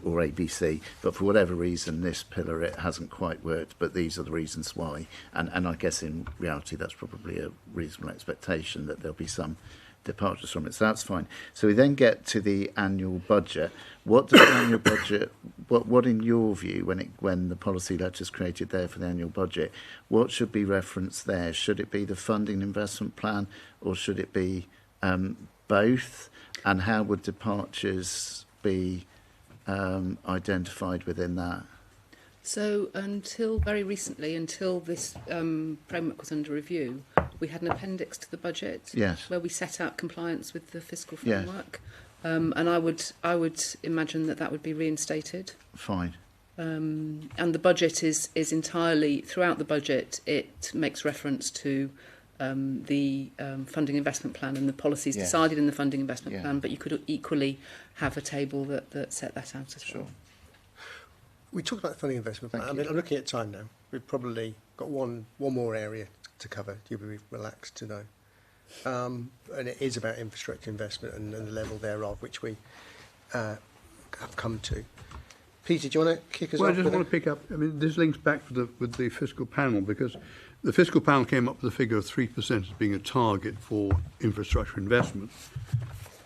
or A, B, C, but for whatever reason this pillar it hasn't quite worked, but these are the reasons why, and I guess in reality that's probably a reasonable expectation that there'll be some departures from it, so that's fine. So we then get to the annual budget. What does the annual budget, what in your view, when the policy letter is created there for the annual budget, what should be referenced there? Should it be the funding investment plan, or should it be both? And how would departures be identified within that? So until very recently, until this framework was under review, we had an appendix to the budget, yes, where we set out compliance with the fiscal yes, framework, and I would imagine that would be reinstated. Fine. And the budget is entirely, throughout the budget, it makes reference to the funding investment plan and the policies yes, decided in the funding investment yeah, plan, but you could equally have a table that set that out as well. sure. We talked about the funding investment plan. Thank I you. mean, I'm looking at time now. We've probably got one more area to cover. You'll be relaxed to know. And it is about infrastructure investment and the level thereof, which we have come to. Peter, do you want to kick us off? Well, I just want to pick up, this links back with the fiscal panel, because the fiscal panel came up with a figure of 3% as being a target for infrastructure investment.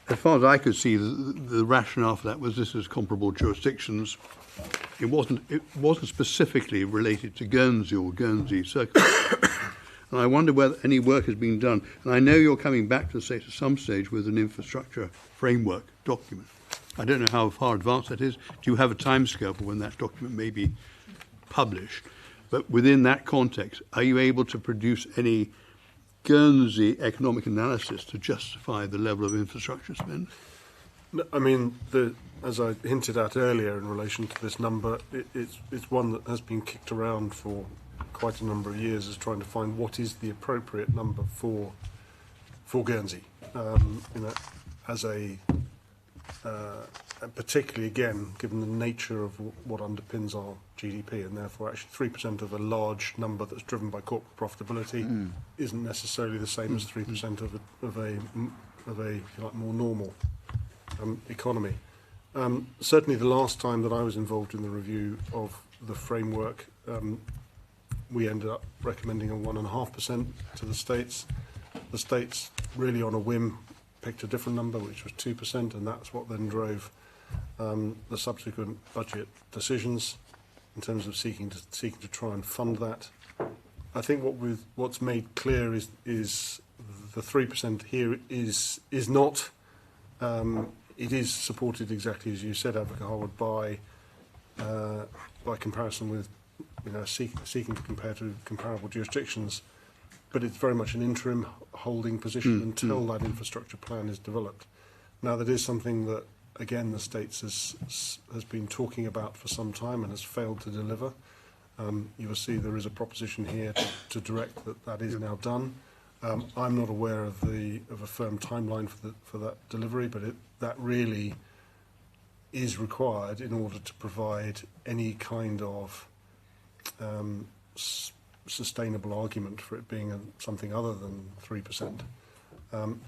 As far as I could see, the rationale for that was this is comparable jurisdictions. It wasn't specifically related to Guernsey or Guernsey Circle. And I wonder whether any work has been done. And I know you're coming back to the state at some stage with an infrastructure framework document. I don't know how far advanced that is. Do you have a timescale for when that document may be published? But within that context, are you able to produce any Guernsey economic analysis to justify the level of infrastructure spend? I mean, as I hinted at earlier in relation to this number, it's one that has been kicked around for quite a number of years, as trying to find what is the appropriate number for Guernsey. as and particularly again, given the nature of what underpins our GDP, and therefore actually 3% of a large number that's driven by corporate profitability isn't necessarily the same as 3% of a if you like, more normal economy. Certainly the last time that I was involved in the review of the framework, we ended up recommending a 1.5% to the states. The states really on a whim picked a different number, which was 2%, and that's what then drove the subsequent budget decisions in terms of seeking to try and fund that. I think what's made clear is the 3% here is not. It is supported exactly as you said, Avoca Howard, by comparison with seeking to compare to comparable jurisdictions, but it's very much an interim holding position until that infrastructure plan is developed. Now, that is something that, again, the States has been talking about for some time and has failed to deliver. You will see there is a proposition here to direct that is now done. I'm not aware of a firm timeline for that delivery, but that really is required in order to provide any kind of sustainable argument for it being something other than 3%.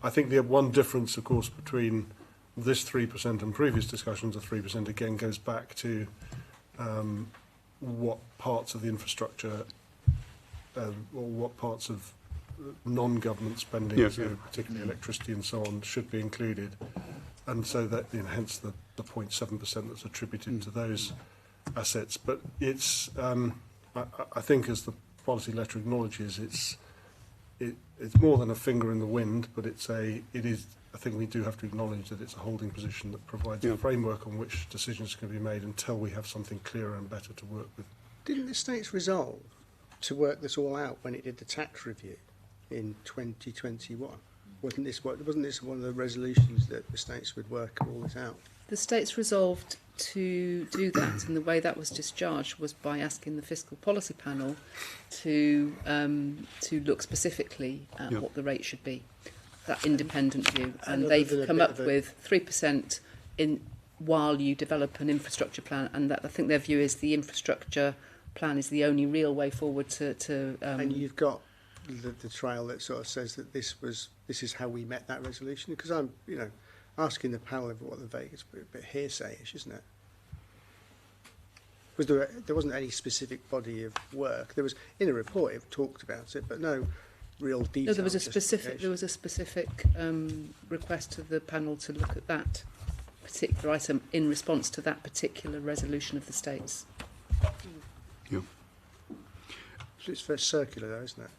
I think the one difference, of course, between this 3% and previous discussions of 3% again goes back to what parts of the infrastructure or what parts of non-government spending, so particularly electricity and so on, should be included, and so that hence the 0.7% that's attributed to those assets. But it's I think, as the policy letter acknowledges, it's more than a finger in the wind, but it is. I think we do have to acknowledge that it's a holding position that provides a framework on which decisions can be made until we have something clearer and better to work with. Didn't the States resolve to work this all out when it did the tax review in 2021? Wasn't this one of the resolutions that the States would work all this out? The States resolved to do that, and the way that was discharged was by asking the Fiscal Policy Panel to look specifically at what the rate should be. That independent view, and they've come up with 3% while you develop an infrastructure plan, and that I think their view is the infrastructure plan is the only real way forward to and you've got the trial that sort of says that this is how we met that resolution, because I'm asking the panel of what the vague is a bit hearsay-ish, isn't it? Was there wasn't any specific body of work. There was in a report it talked about it, but no real detail. No, there was a specific request to the panel to look at that particular item in response to that particular resolution of the States. Yeah. So it's very circular, though, isn't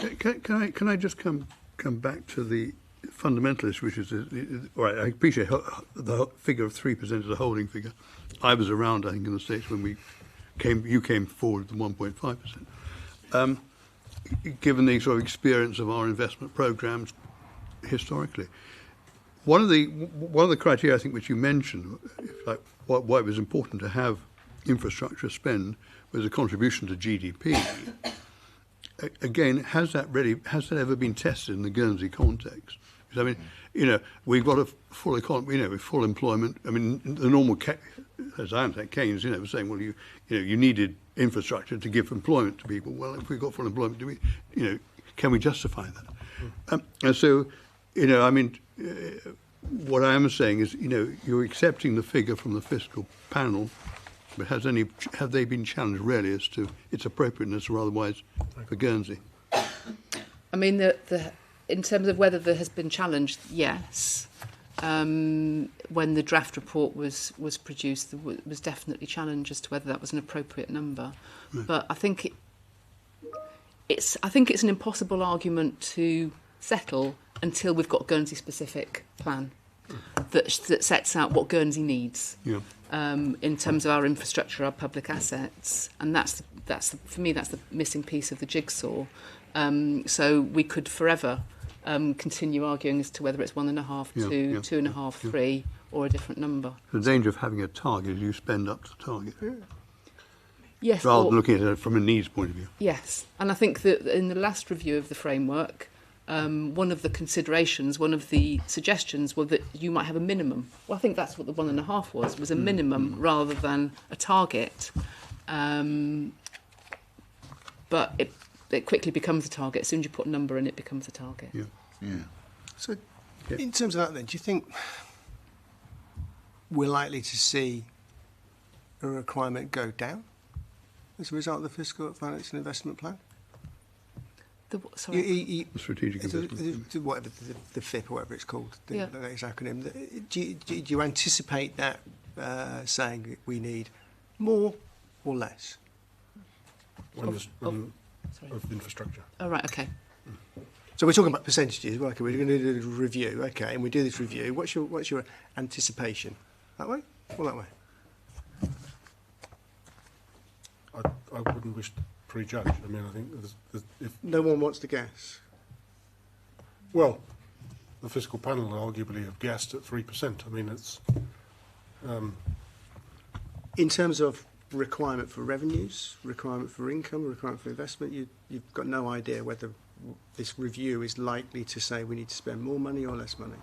it? Can I just come back to the fundamentalist, which is all right. I appreciate the figure of 3% is a holding figure. I was around, I think, in the States when you came forward with 1.5%. Given the sort of experience of our investment programs historically, one of the criteria I think which you mentioned, why it was important to have infrastructure spend, was a contribution to GDP. Again, has that ever been tested in the Guernsey context? Because, I mean, we've got a full economy, with full employment. I mean, the normal, as I understand, Keynes, was saying, well, you needed infrastructure to give employment to people. Well, if we've got full employment, can we justify that? And so, I mean, what I am saying is, you're accepting the figure from the fiscal panel, but have they been challenged really as to its appropriateness or otherwise for Guernsey? I mean, in terms of whether there has been challenged, yes. When the draft report was produced, there was definitely challenge as to whether that was an appropriate number. Right. But I think it's an impossible argument to settle until we've got a Guernsey-specific plan that sets out what Guernsey needs in terms of our infrastructure, our public assets, and that's for me that's the missing piece of the jigsaw. So we could forever continue arguing as to whether it's 1.5, 2, 2.5, 3, or a different number. The danger of having a target is you spend up to the target. Yes. Rather than looking at it from a needs point of view. Yes, and I think that in the last review of the framework, one of the considerations, one of the suggestions, were that you might have a minimum. Well, I think that's what the 1.5 was a minimum rather than a target. But it quickly becomes a target. As soon as you put a number in, it becomes a target. Yeah. Yeah. So, in terms of that, then, do you think we're likely to see a requirement go down as a result of the fiscal, finance and investment plan? Sorry. The strategic investment. Whatever the FIP or whatever it's called, the Yeah. latest acronym. Do you anticipate that saying that we need more or less? Sorry. Of infrastructure. Oh, right, okay. So we're talking about percentages. Well, okay, we're going to do a review. Okay, and we do this review. What's your anticipation? That way or that way? I wouldn't wish to prejudge. I mean, I think if No one wants to guess. well, the fiscal panel arguably have guessed at 3%. I mean, it's In terms of requirement for revenues, requirement for income, requirement for investment, you've got no idea whether this review is likely to say we need to spend more money or less money.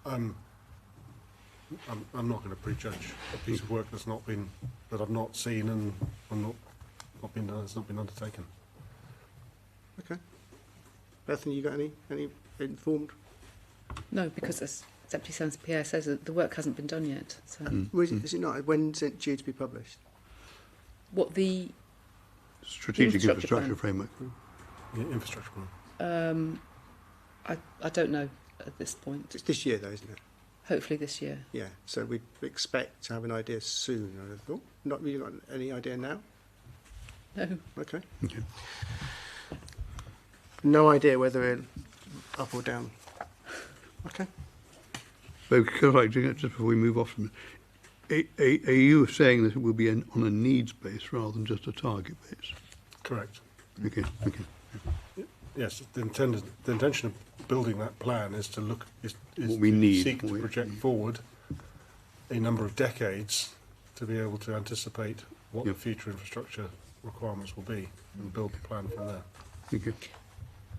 I'm not going to prejudge a piece of work that I've not seen and not been done. It's not been undertaken. Okay. Bethany, you got any informed? No, because as Deputy Senator Pierre says, that the work hasn't been done yet. So, Is it not? When's it due to be published? what the Strategic Infrastructure infrastructure plan. framework. Yeah, infrastructure plan. I don't know at this point. It's this year, though, isn't it? Hopefully this year. Yeah. So we expect to have an idea soon. I would have thought. Not really got any idea now. No. Okay. Okay. No idea whether we're up or down. Okay. But could I, just before we move off from it, are you saying that it will be on a needs base rather than just a target base? Correct. Okay. Yes, the intention of building that plan is to look is What we to need, seek what to we project need. forward a number of decades to be able to anticipate what Yep. the future infrastructure requirements will be and build the plan from there. Okay.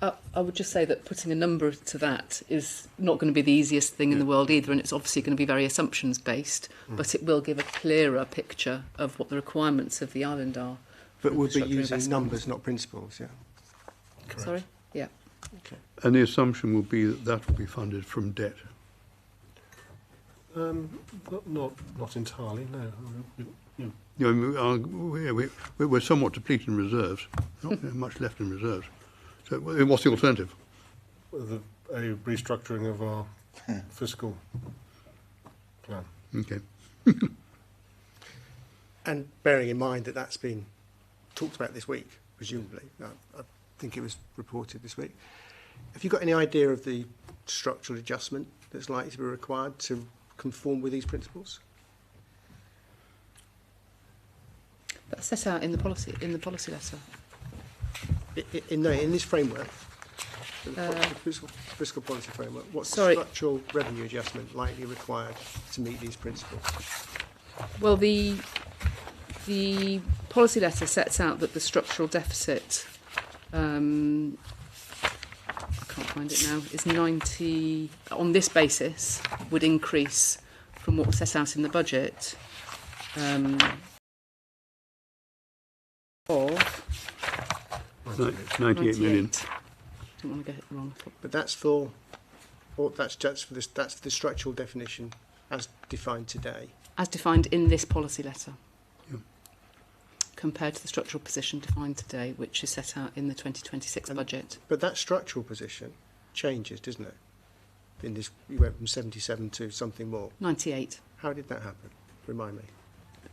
I would just say that putting a number to that is not going to be the easiest thing in the world either, and it's obviously going to be very assumptions based, but it will give a clearer picture of what the requirements of the island are. But for we'll be infrastructure using investment. numbers, not principles. Yeah. Correct. Sorry? Yeah. Okay. And the assumption will be that that will be funded from debt. Not entirely. No. You know, we're somewhat depleted in reserves. Not much left in reserves. So what's the alternative? A restructuring of our fiscal plan. Okay. And bearing in mind that that's been talked about this week, presumably, I think it was reported this week. Have you got any idea of the structural adjustment that's likely to be required to conform with these principles? That's set out in the policy letter. In this framework, the fiscal policy framework, what's the Sorry. structural revenue adjustment likely required to meet these principles? Well, the policy letter sets out that the structural deficit, I can't find it now, is 90, on this basis, would increase from what was set out in the budget of 98 million. I don't want to get it wrong. But that's for, or that's just for this. That's the structural definition as defined today. As defined in this policy letter. Yeah. Compared to the structural position defined today, which is set out in the 2026 budget. But that structural position changes, doesn't it? In this, you went from 77 to something more. 98. How did that happen? Remind me.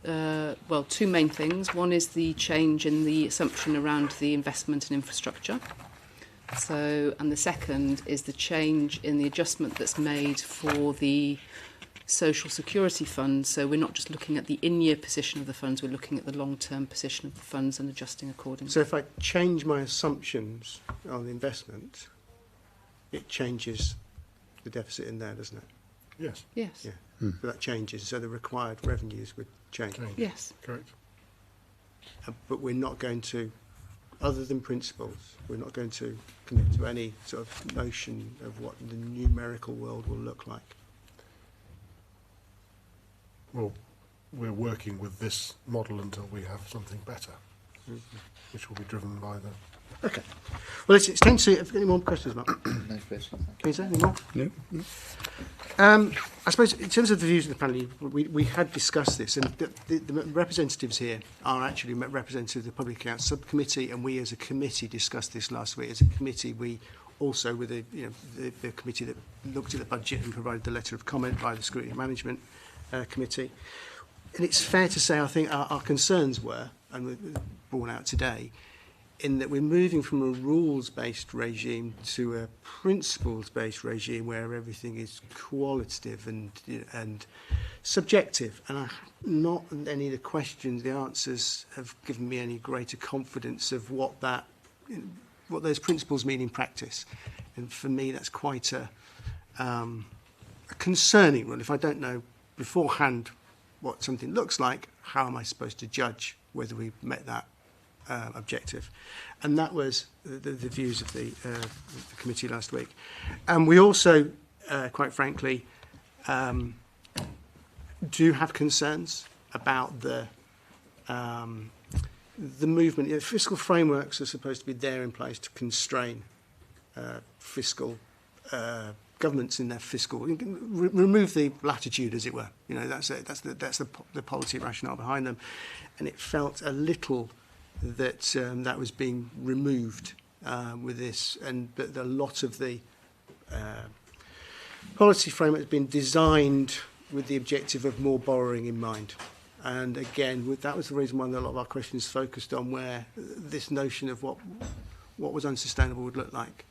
Well, two main things. One is the change in the assumption around the investment in infrastructure. So, and the second is the change in the adjustment that's made for the social security fund. So we're not just looking at the in-year position of the funds, we're looking at the long-term position of the funds and adjusting accordingly. So if I change my assumptions on the investment, it changes the deficit in there, doesn't it? Yes. Yes. Yeah. So that changes. So the required revenues would change. Change. Yes. Correct. But we're not going to other than principles. We're not going to commit to any sort of notion of what the numerical world will look like. Well, we're working with this model until we have something better, which will be driven by the... Okay. Well, it's time to see if any more questions, Mark. No questions. Peter, any more? No? I suppose in terms of the views of the panel, we had discussed this, and the representatives here are actually representatives of the Public Accounts Subcommittee, and we as a committee discussed this last week. As a committee, we also, with the committee that looked at the budget and provided the letter of comment by the Scrutiny Management Committee. And it's fair to say, I think our concerns were, and we're borne out today, in that we're moving from a rules-based regime to a principles-based regime where everything is qualitative and subjective. And not any of the questions, the answers have given me any greater confidence of what those principles mean in practice. And for me, that's quite a concerning one. If I don't know beforehand what something looks like, how am I supposed to judge whether we've met that objective? And that was the views of the committee last week. And we also, quite frankly, do have concerns about the movement. You know, fiscal frameworks are supposed to be there in place to constrain fiscal governments in their fiscal, remove the latitude, as it were. You know, that's the policy rationale behind them, and it felt a little that that was being removed with this, but a lot of the policy framework has been designed with the objective of more borrowing in mind. And again, that was the reason why a lot of our questions focused on where this notion of what was unsustainable would look like.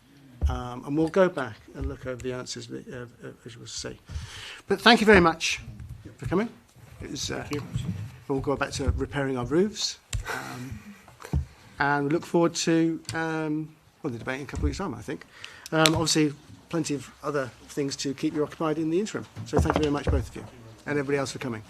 And we'll go back and look over the answers, as you'll see. But thank you very much for coming. It was, we'll go back to repairing our roofs. And we look forward to the debate in a couple of weeks' time, I think. Obviously, plenty of other things to keep you occupied in the interim. So thank you very much, both of you, and everybody else for coming.